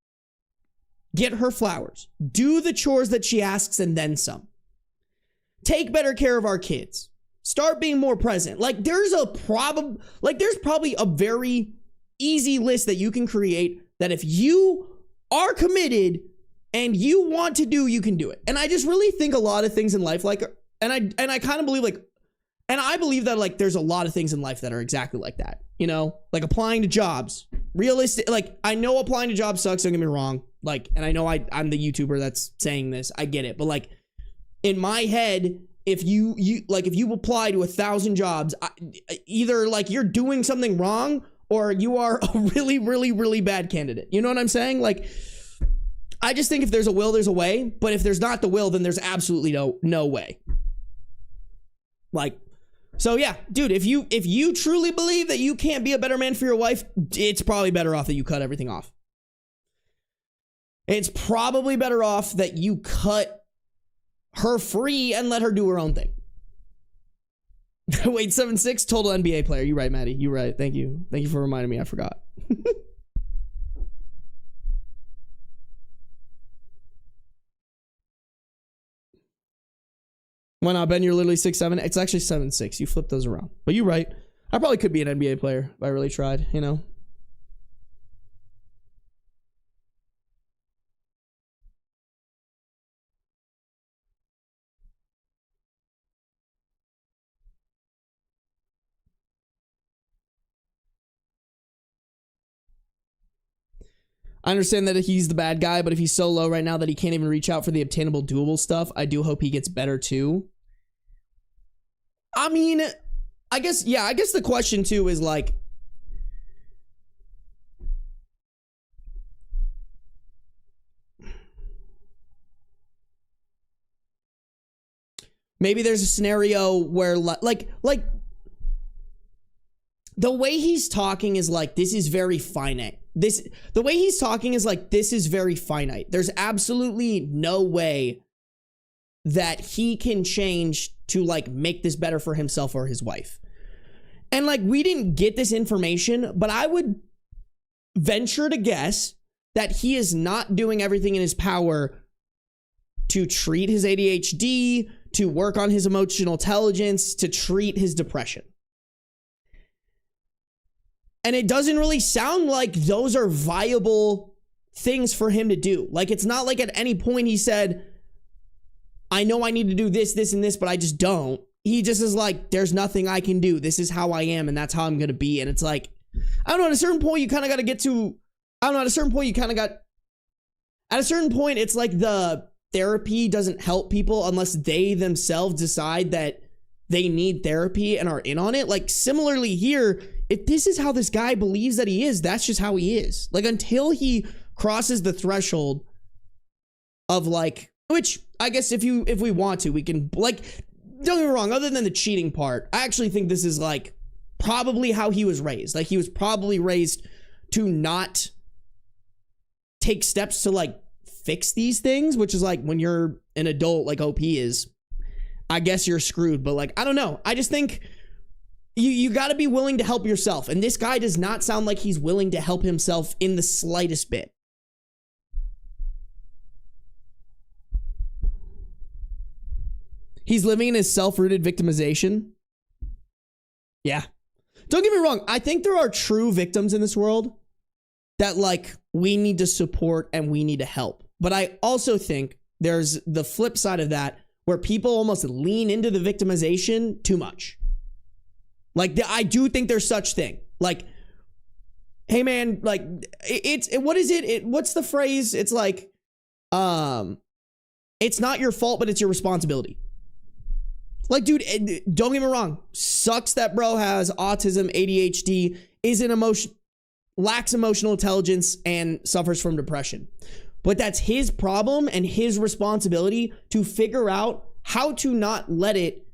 Get her flowers. Do the chores that she asks and then some. Take better care of our kids. Start being more present. Like, there's probably a very easy list that you can create that if you are committed and you want to do, you can do it. And I just really think a lot of things in life, like, and I kind of believe, like, and I believe that, like, there's a lot of things in life that are exactly like that, you know, like applying to jobs. Realistic, like, I know applying to jobs sucks, don't get me wrong. Like, and I know I'm the YouTuber that's saying this, I get it, but like, in my head, if you apply to 1,000 jobs, either like you're doing something wrong or you are a really, really, really bad candidate. You know what I'm saying? Like, I just think if there's a will, there's a way. But if there's not the will, then there's absolutely no way. Like, so yeah, dude, if you truly believe that you can't be a better man for your wife, it's probably better off that you cut everything off. It's probably better off that you cut her free and let her do her own thing. Wait, 7'6", total NBA player. You're right, Maddie. You're right. Thank you. Thank you for reminding me. I forgot. Why not, Ben? You're literally 6'7". It's actually 7'6". You flip those around. But you're right. I probably could be an NBA player if I really tried, you know? I understand that he's the bad guy, but if he's so low right now that he can't even reach out for the obtainable doable stuff, I do hope he gets better too. I mean, I guess the question too is like, maybe there's a scenario where like the way he's talking is like, this is very finite. The way he's talking is like, this is very finite. There's absolutely no way that he can change to like make this better for himself or his wife. And like, we didn't get this information, but I would venture to guess that he is not doing everything in his power to treat his ADHD, to work on his emotional intelligence, to treat his depression. And it doesn't really sound like those are viable things for him to do. Like, it's not like at any point he said, I know I need to do this, this, and this, but I just don't. He just is like, there's nothing I can do. This is how I am, and that's how I'm going to be. And it's like, I don't know, at a certain point, you kind of got to get to, I don't know, at a certain point, it's like the therapy doesn't help people unless they themselves decide that they need therapy and are in on it. Like, similarly here, if this is how this guy believes that he is, that's just how he is. Like, until he crosses the threshold of like, which I guess if we want to, we can, like, don't get me wrong, other than the cheating part, I actually think this is like probably how he was raised. Like, he was probably raised to not take steps to like fix these things, which is like, when you're an adult like OP is, I guess you're screwed. But like, I don't know. I just think you got to be willing to help yourself. And this guy does not sound like he's willing to help himself in the slightest bit. He's living in his self-rooted victimization. Yeah. Don't get me wrong. I think there are true victims in this world that like we need to support and we need to help. But I also think there's the flip side of that where people almost lean into the victimization too much. Like, I do think there's such thing. Like, hey man, like what is it? What's the phrase? It's like, it's not your fault, but it's your responsibility. Like, dude, don't get me wrong. Sucks that bro has autism, ADHD, lacks emotional intelligence, and suffers from depression. But that's his problem and his responsibility to figure out how to not let it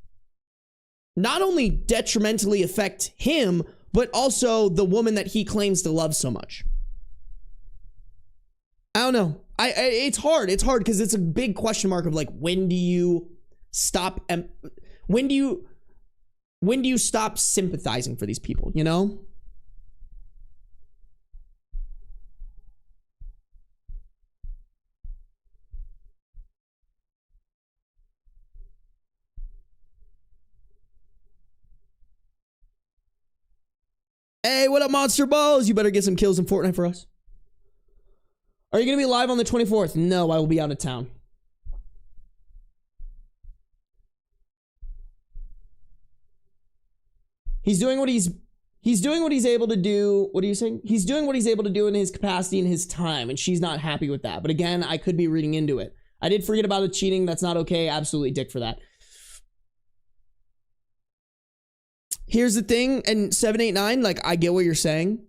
not only detrimentally affect him, but also the woman that he claims to love so much. I don't know. It's hard. It's hard because it's a big question mark of like, when do you stop? When do you stop sympathizing for these people? You know? Hey, what up, Monster Balls? You better get some kills in Fortnite for us. Are you going to be live on the 24th? No, I will be out of town. He's doing what he's able to do. What are you saying? He's doing what he's able to do in his capacity and his time, and she's not happy with that. But again, I could be reading into it. I did forget about the cheating. That's not okay. Absolutely dick for that. Here's the thing, and 789, like, I get what you're saying.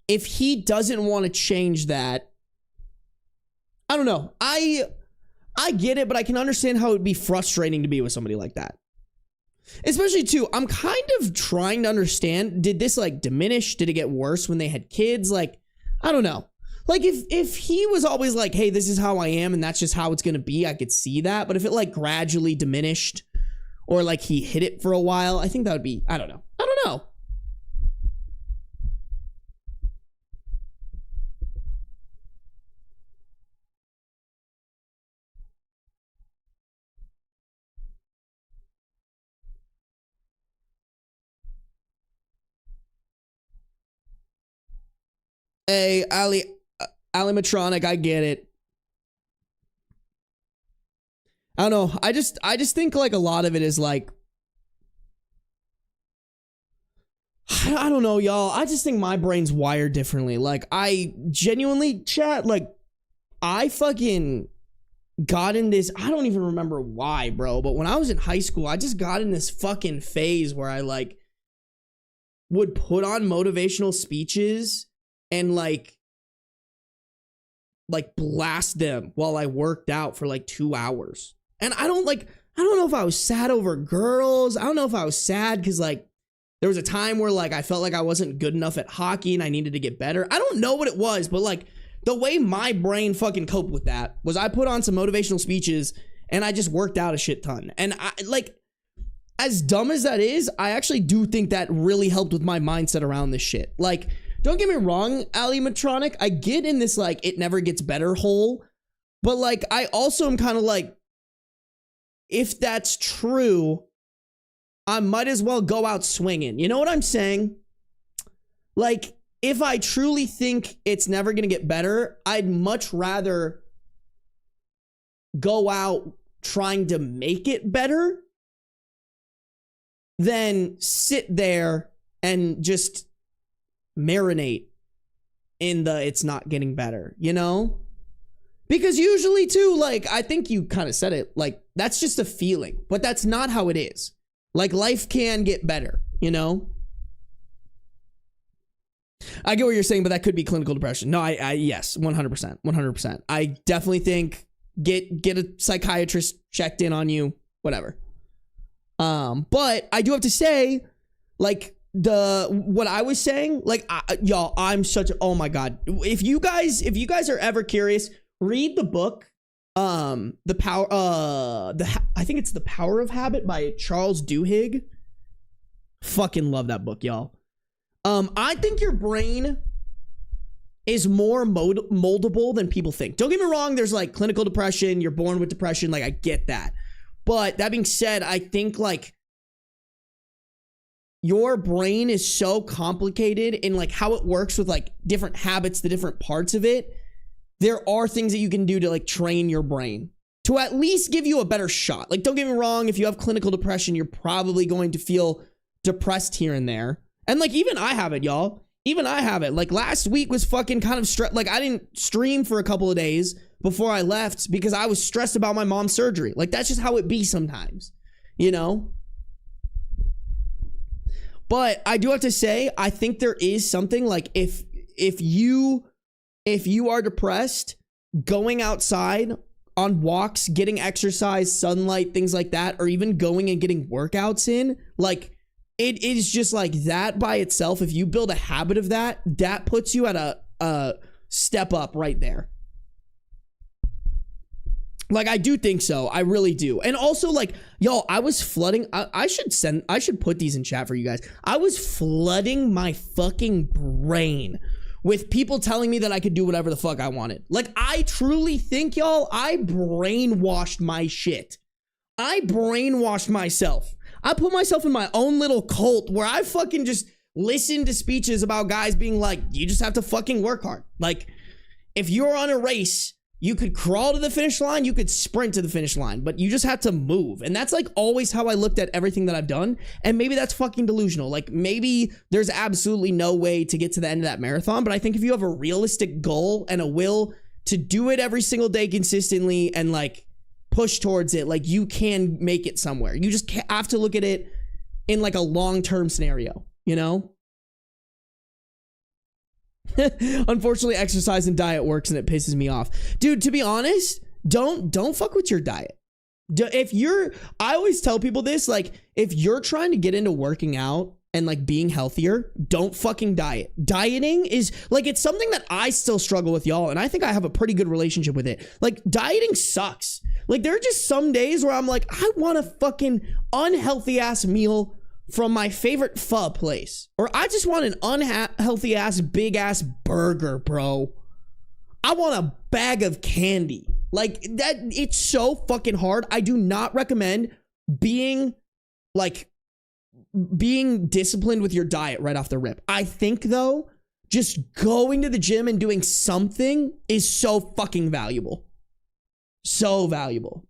If he doesn't want to change that, I don't know. I get it, but I can understand how it would be frustrating to be with somebody like that. Especially too, I'm kind of trying to understand, did this like diminish? Did it get worse when they had kids? Like, I don't know. Like, if he was always like, hey, this is how I am and that's just how it's going to be, I could see that. But if it like gradually diminished or like he hid it for a while, I think that would be, I don't know. Hey, Alimatronic, I get it. I don't know. I just think like a lot of it is like, I don't know, y'all. I just think my brain's wired differently. Like, I genuinely, chat, like, I fucking got in this, I don't even remember why, bro, but when I was in high school, I just got in this fucking phase where I, like, would put on motivational speeches and, like blast them while I worked out for, like, 2 hours. And I don't know if I was sad over girls. I don't know if I was sad because, like, there was a time where, like, I felt like I wasn't good enough at hockey and I needed to get better. I don't know what it was, but, like, the way my brain fucking coped with that was I put on some motivational speeches and I just worked out a shit ton. And I, like, as dumb as that is, I actually do think that really helped with my mindset around this shit. Like, don't get me wrong, Alimatronic, I get in this, like, it never gets better hole, but, like, I also am kind of like, if that's true, I might as well go out swinging. You know what I'm saying? Like, if I truly think it's never going to get better, I'd much rather go out trying to make it better than sit there and just marinate in the it's not getting better, you know? Because usually too, like, I think you kind of said it, like, that's just a feeling, but that's not how it is. Like, life can get better, you know? I get what you're saying, but that could be clinical depression. No, yes, 100%, 100%. I definitely think get a psychiatrist checked in on you, whatever. But I do have to say, like, what I was saying, like, y'all, I'm such a, oh my God. If you guys are ever curious, read the book, I think it's The Power of Habit by Charles Duhigg. Fucking love that book, y'all. I think your brain is more moldable than people think. Don't get me wrong, there's like clinical depression, you're born with depression, like I get that. But that being said, I think like your brain is so complicated in like how it works with like different habits, the different parts of it. There are things that you can do to like train your brain to at least give you a better shot. Like, don't get me wrong, if you have clinical depression, you're probably going to feel depressed here and there. And like, even I have it, y'all. Even I have it. Like, last week was fucking kind of stress. Like, I didn't stream for a couple of days before I left because I was stressed about my mom's surgery. Like, that's just how it be sometimes, you know? But I do have to say, I think there is something like if you are depressed, going outside on walks, getting exercise, sunlight, things like that, or even going and getting workouts in, like, it is just like that by itself. If you build a habit of that, that puts you at a step up right there. Like, I do think so. I really do. And also, like, yo, I was flooding. I should put these in chat for you guys. I was flooding my fucking brain with people telling me that I could do whatever the fuck I wanted. Like, I truly think, y'all, I brainwashed my shit. I brainwashed myself. I put myself in my own little cult where I fucking just listened to speeches about guys being like, you just have to fucking work hard. Like, if you're on a race, you could crawl to the finish line, you could sprint to the finish line, but you just have to move. And that's like always how I looked at everything that I've done. And maybe that's fucking delusional. Like, maybe there's absolutely no way to get to the end of that marathon. But I think if you have a realistic goal and a will to do it every single day consistently and like push towards it, like, you can make it somewhere. You just have to look at it in like a long-term scenario, you know? Unfortunately, exercise and diet works and it pisses me off. Dude, to be honest, don't fuck with your diet. I always tell people this, like, if you're trying to get into working out and like being healthier, don't fucking diet. Dieting is like, it's something that I still struggle with, y'all, and I think I have a pretty good relationship with it. Like, dieting sucks. Like, there are just some days where I'm like, I want a fucking unhealthy ass meal from my favorite pho place. Or I just want an unhealthy ass, big ass burger, bro. I want a bag of candy. Like, that, it's so fucking hard. I do not recommend being disciplined with your diet right off the rip. I think, though, just going to the gym and doing something is so fucking valuable. So valuable.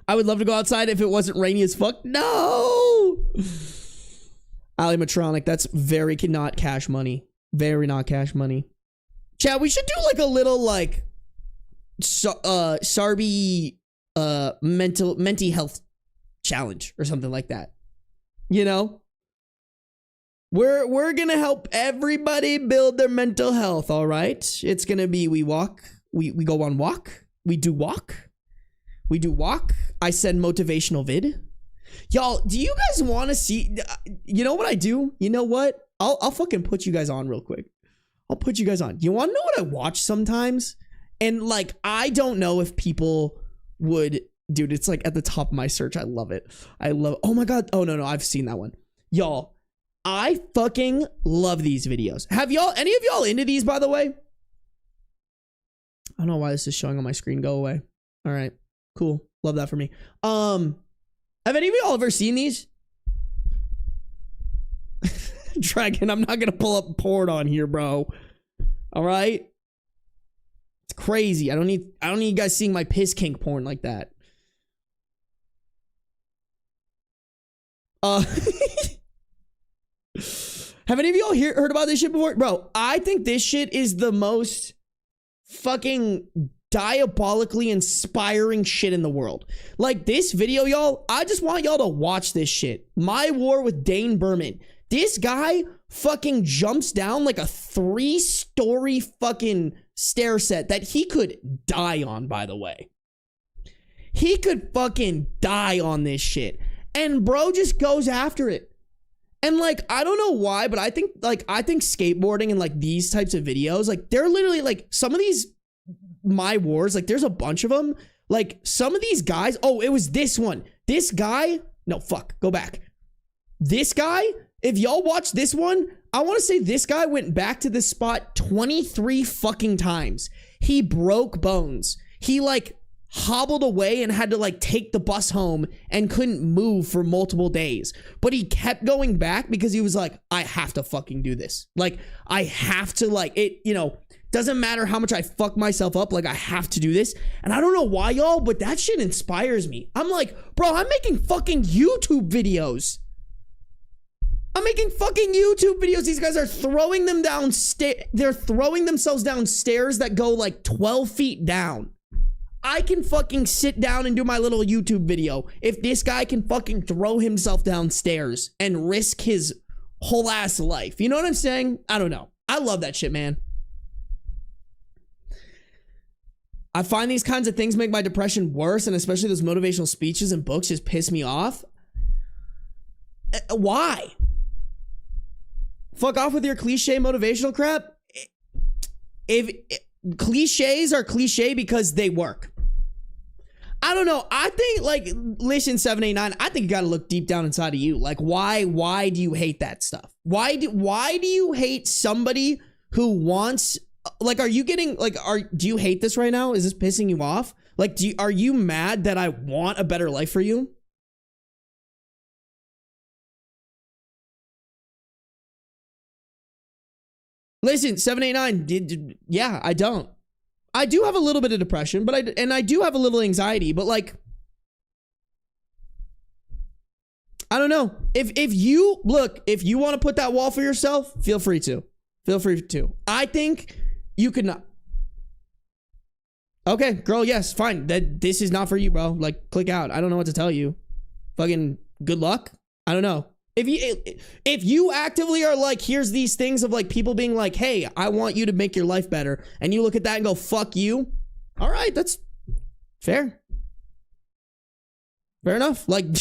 I would love to go outside if it wasn't rainy as fuck. No! Alimatronic, that's very not cash money. Very not cash money. Chat, we should do like a little like Sarby mental health challenge or something like that. You know? We're gonna help everybody build their mental health, all right? It's gonna be we walk, we go on walk, we do walk. I send motivational vid. Y'all, do you guys want to see? You know what I do? You know what? I'll fucking put you guys on real quick. I'll put you guys on. You want to know what I watch sometimes? And like, I don't know if people would, dude. It's like at the top of my search. I love it. Oh my god. Oh no, I've seen that one. Y'all, I fucking love these videos. Have y'all? Any of y'all into these? By the way, I don't know why this is showing on my screen. Go away. All right. Cool. Love that for me. Have any of y'all ever seen these? Dragon, I'm not gonna pull up porn on here, bro. All right? It's crazy. I don't need you guys seeing my piss kink porn like that. Have any of y'all heard about this shit before? Bro, I think this shit is the most fucking diabolically inspiring shit in the world. Like this video, y'all, I just want y'all to watch this shit. My War with Dane Berman. This guy fucking jumps down like a 3-story fucking stair set that he could die on, by the way. He could fucking die on this shit. And bro just goes after it. And like, I don't know why, but I think skateboarding and like these types of videos, like they're literally like some of these My Wars, like there's a bunch of them. Like some of these guys, oh, it was this one. This guy, no, fuck, go back. This guy, if y'all watch this one, I want to say this guy went back to this spot 23 fucking times. He broke bones. He like hobbled away and had to like take the bus home and couldn't move for multiple days. But he kept going back because he was like, I have to fucking do this. Like, I have to like it, you know, doesn't matter how much I fuck myself up. Like, I have to do this. And I don't know why, y'all, but that shit inspires me. I'm like, bro, I'm making fucking YouTube videos. I'm making fucking YouTube videos. These guys are throwing them downstairs. They're throwing themselves down stairs that go like 12 feet down. I can fucking sit down and do my little YouTube video if this guy can fucking throw himself downstairs and risk his whole ass life. You know what I'm saying? I don't know. I love that shit, man. I find these kinds of things make my depression worse, and especially those motivational speeches and books just piss me off. Why? Fuck off with your cliche motivational crap. If cliches are cliche because they work. I don't know. I think, like, listen, 789, I think you gotta look deep down inside of you. Like, why do you hate that stuff? Why do you hate somebody who wants, like, are you getting, like, do you hate this right now? Is this pissing you off? Like, are you mad that I want a better life for you? Listen, 789, yeah, I don't. I do have a little bit of depression, but I do have a little anxiety, but like, I don't know. If you want to put that wall for yourself, feel free to. Feel free to. I think you could not. Okay, girl, yes, fine. This is not for you, bro. Like, click out. I don't know what to tell you. Fucking good luck. I don't know. If you actively are like, here's these things of like people being like, hey, I want you to make your life better, and you look at that and go, fuck you. All right, that's fair. Fair enough. Like,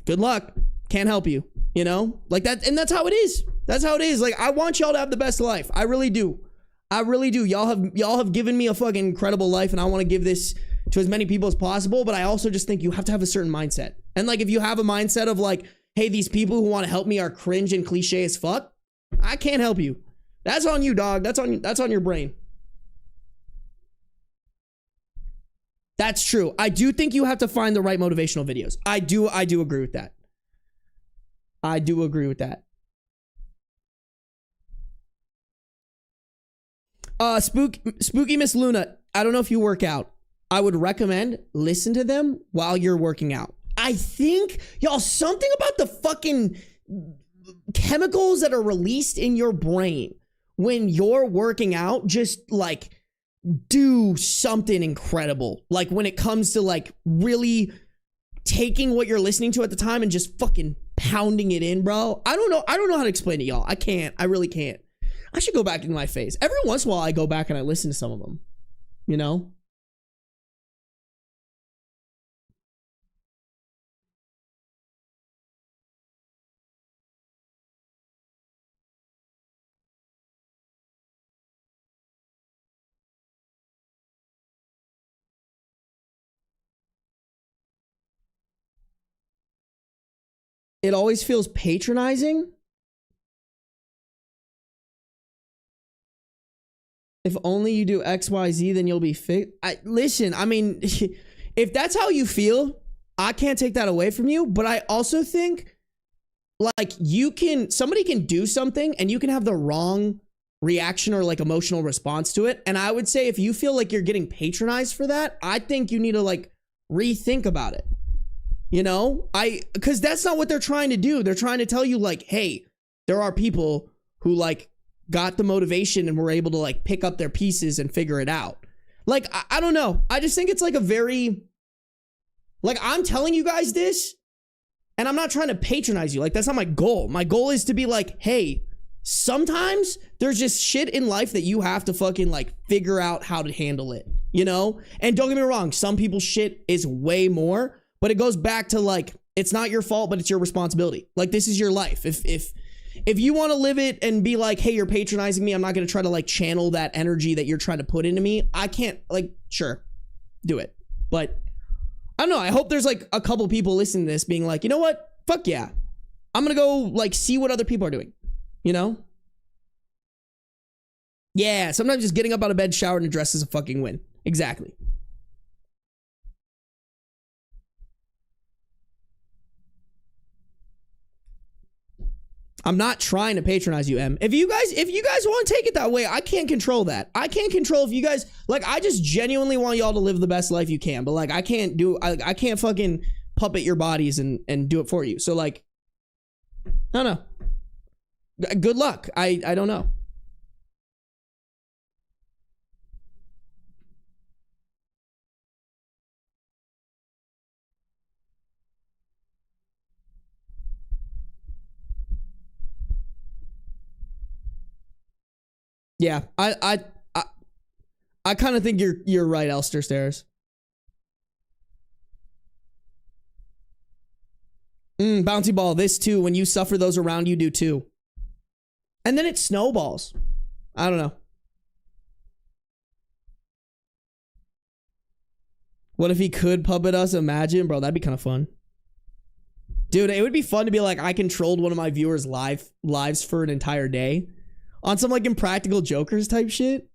good luck. Can't help you, you know? Like that, and that's how it is. That's how it is. Like, I want y'all to have the best life. I really do. I really do. Y'all have given me a fucking incredible life, and I want to give this to as many people as possible, but I also just think you have to have a certain mindset. And like, if you have a mindset of like, hey, these people who want to help me are cringe and cliche as fuck, I can't help you. That's on you, dog. That's on your brain. That's true. I do think you have to find the right motivational videos. I do agree with that. I do agree with that. Spooky Miss Luna, I don't know if you work out. I would recommend listen to them while you're working out. I think, y'all, something about the fucking chemicals that are released in your brain when you're working out just like do something incredible. Like when it comes to like really taking what you're listening to at the time and just fucking pounding it in, bro. I don't know how to explain it, y'all. I can't. I really can't. I should go back in my phase. Every once in a while I go back and I listen to some of them, you know? It always feels patronizing. If only you do XYZ, then you'll be fit. Listen, I mean, if that's how you feel, I can't take that away from you. But I also think like somebody can do something and you can have the wrong reaction or like emotional response to it. And I would say if you feel like you're getting patronized for that, I think you need to like rethink about it. You know, because that's not what they're trying to do. They're trying to tell you like, hey, there are people who like got the motivation and were able to like pick up their pieces and figure it out. Like, I don't know. I just think it's like a very, like, I'm telling you guys this and I'm not trying to patronize you. Like, that's not my goal. My goal is to be like, hey, sometimes there's just shit in life that you have to fucking like figure out how to handle it, you know? And don't get me wrong, some people's shit is way more. But it goes back to like, it's not your fault, but it's your responsibility. Like, this is your life. If you want to live it and be like, hey, you're patronizing me, I'm not going to try to like channel that energy that you're trying to put into me. I can't, like, sure, do it. But I don't know. I hope there's like a couple people listening to this being like, you know what? Fuck yeah. I'm going to go like see what other people are doing, you know? Yeah, sometimes just getting up out of bed, showered, and dressed is a fucking win. Exactly. I'm not trying to patronize you, M. If you guys want to take it that way, I can't control that. I can't control if you guys, like, I just genuinely want y'all to live the best life you can. But like, I can't fucking puppet your bodies and do it for you. So like, I don't know. Good luck. I don't know. Yeah, I kind of think you're right, Elster Stairs. Bouncy ball, this too. When you suffer, those around you do too. And then it snowballs. I don't know. What if he could puppet us? Imagine, bro, that'd be kind of fun. Dude, it would be fun to be like, I controlled one of my viewers' lives for an entire day. On some like Impractical Jokers type shit.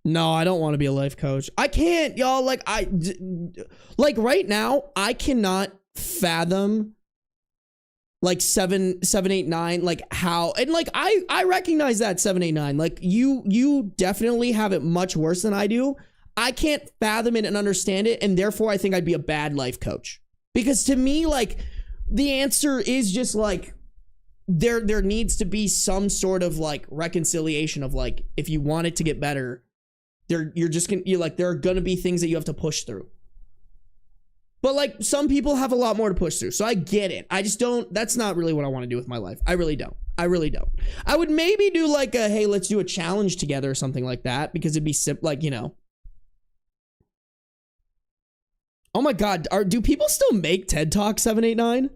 No, I don't want to be a life coach. I can't, y'all. Like, like right now, I cannot fathom like 789, like how, and like I recognize that 789. Like you definitely have it much worse than I do. I can't fathom it and understand it, and therefore I think I'd be a bad life coach. Because to me, like, the answer is just like there needs to be some sort of like reconciliation of like, if you want it to get better, there are gonna be things that you have to push through. But like, some people have a lot more to push through, so I get it. I just don't. That's not really what I want to do with my life. I really don't. I would maybe do like a, hey, let's do a challenge together or something like that, because it'd be simple, like, you know. Oh my god, do people still make TED Talk 789?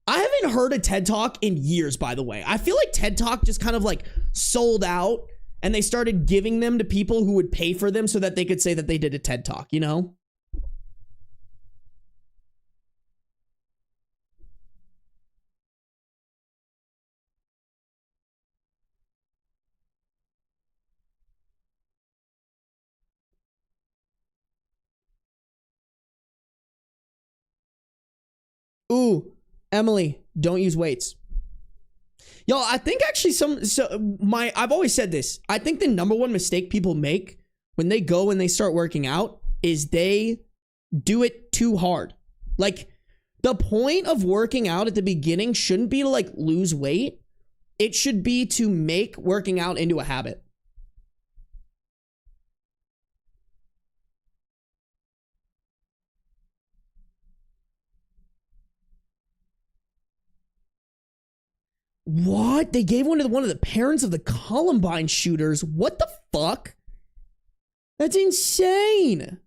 I haven't heard a TED Talk in years, by the way. I feel like TED Talk just kind of like sold out, and they started giving them to people who would pay for them so that they could say that they did a TED Talk, you know? Ooh, Emily, don't use weights. Yo, I think actually I've always said this. I think the number one mistake people make when they go and they start working out is they do it too hard. Like, the point of working out at the beginning shouldn't be to like lose weight. It should be to make working out into a habit. What? They gave one to one of the parents of the Columbine shooters. What the fuck? That's insane.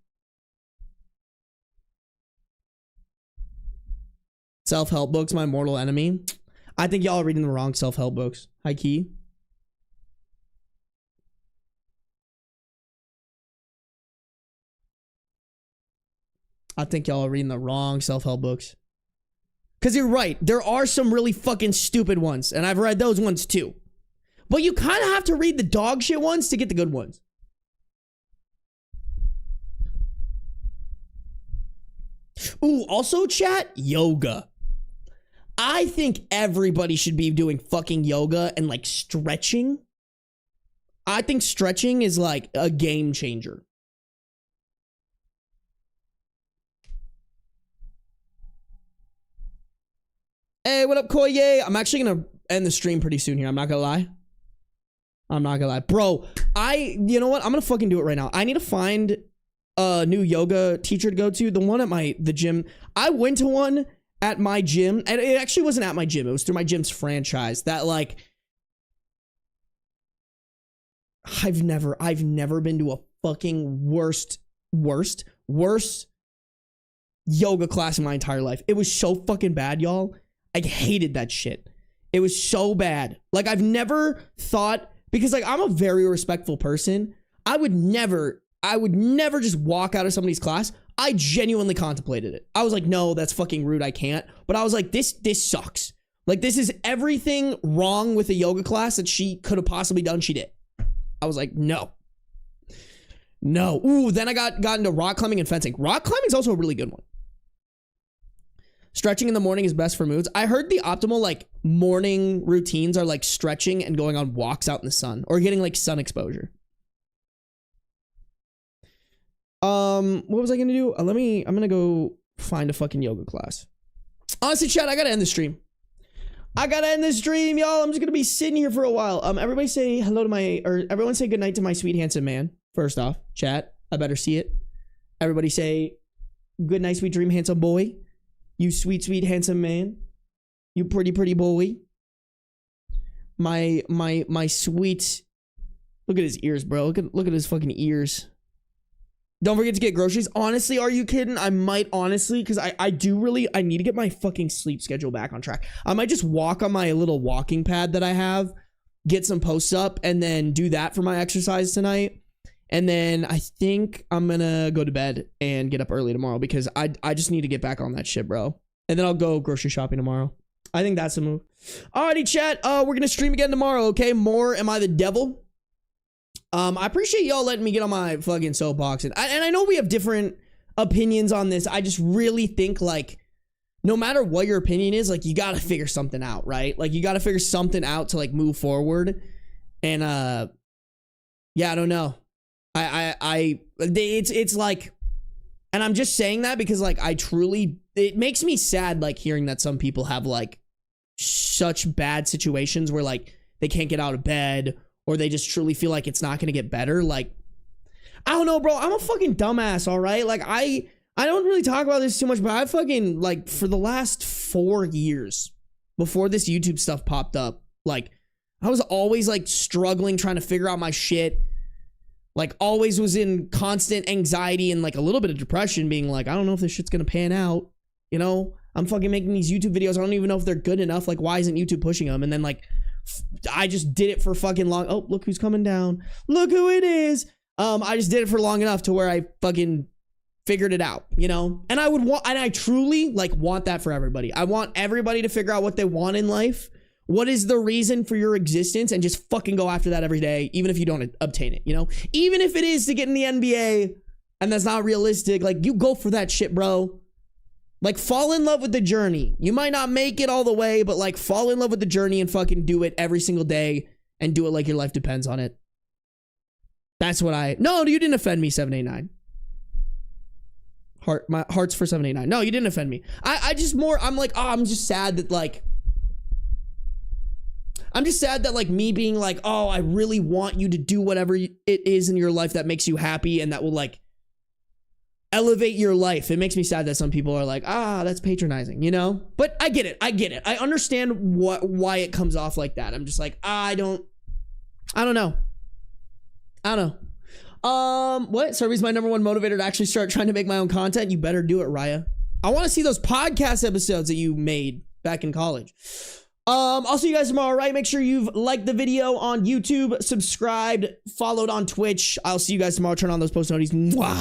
Self-help books, my mortal enemy. I think y'all are reading the wrong self-help books. High key. I think y'all are reading the wrong self-help books. Because you're right. There are some really fucking stupid ones. And I've read those ones too. But you kind of have to read the dog shit ones to get the good ones. Ooh, also chat, yoga. I think everybody should be doing fucking yoga and like stretching. I think stretching is like a game changer. Hey, what up, Koye? I'm actually gonna end the stream pretty soon here. I'm not gonna lie. Bro, you know what? I'm gonna fucking do it right now. I need to find a new yoga teacher to go to. The one at the gym. I went to one at my gym, and it actually wasn't at my gym. It was through my gym's franchise that like, I've never been to a fucking worse yoga class in my entire life. It was so fucking bad, y'all. I hated that shit. It was so bad. Like, I've never thought, because like, I'm a very respectful person. I would never just walk out of somebody's class. I genuinely contemplated it. I was like, no, that's fucking rude. I can't. But I was like, this sucks. Like, this is everything wrong with a yoga class that she could have possibly done. She did. I was like, no. Ooh, then I got into rock climbing and fencing. Rock climbing is also a really good one. Stretching in the morning is best for moods. I heard the optimal like morning routines are like stretching and going on walks out in the sun or getting like sun exposure. What was I gonna do? I'm gonna go find a fucking yoga class. Honestly, chat, I gotta end the stream. Y'all. I'm just gonna be sitting here for a while. Everybody say hello to everyone say goodnight to my sweet handsome man. First off, chat, I better see it. Everybody say good night, sweet dream, handsome boy. You sweet, sweet, handsome man. You pretty, pretty boy. My sweet. Look at his ears, bro. Look at his fucking ears. Don't forget to get groceries. Honestly, are you kidding? I might honestly, because I need to get my fucking sleep schedule back on track. I might just walk on my little walking pad that I have, get some posts up, and then do that for my exercise tonight. And then I think I'm gonna go to bed and get up early tomorrow because I just need to get back on that shit, bro. And then I'll go grocery shopping tomorrow. I think that's a move. Alrighty, chat. We're gonna stream again tomorrow, okay? More Am I the Devil? I appreciate y'all letting me get on my fucking soapbox. And I know we have different opinions on this. I just really think, like, no matter what your opinion is, like, you gotta figure something out, right? Like, you gotta figure something out to, like, move forward. And, yeah, I don't know. It's like, and I'm just saying that because like it makes me sad like hearing that some people have like such bad situations where like they can't get out of bed or they just truly feel like it's not going to get better. Like, I don't know, bro. I'm a fucking dumbass. All right. Like I don't really talk about this too much, but I fucking like for the last 4 years before this YouTube stuff popped up, like I was always like struggling, trying to figure out my shit. Like, always was in constant anxiety and, like, a little bit of depression, being like, I don't know if this shit's gonna pan out, you know? I'm fucking making these YouTube videos, I don't even know if they're good enough, like, why isn't YouTube pushing them? And then, like, I just did it for fucking long, oh, look who's coming down, look who it is! I just did it for long enough to where I fucking figured it out, you know? And I truly, like, want that for everybody. I want everybody to figure out what they want in life. What is the reason for your existence? And just fucking go after that every day, even if you don't obtain it, you know? Even if it is to get in the NBA and that's not realistic, like, you go for that shit, bro. Like, fall in love with the journey. You might not make it all the way, but like, fall in love with the journey and fucking do it every single day and do it like your life depends on it. That's what no, you didn't offend me, 789. My hearts for 789. No, you didn't offend me. I'm like, oh, I'm just sad that like, me being like, oh, I really want you to do whatever it is in your life that makes you happy and that will like elevate your life. It makes me sad that some people are like, that's patronizing, you know? But I get it. I understand why it comes off like that. I'm just like, I don't know. What? Sarby's my number one motivator to actually start trying to make my own content. You better do it, Raya. I want to see those podcast episodes that you made back in college. I'll see you guys tomorrow, right? Make sure you've liked the video on YouTube, subscribed, followed on Twitch. I'll see you guys tomorrow. Turn on those post notifications. Mwah.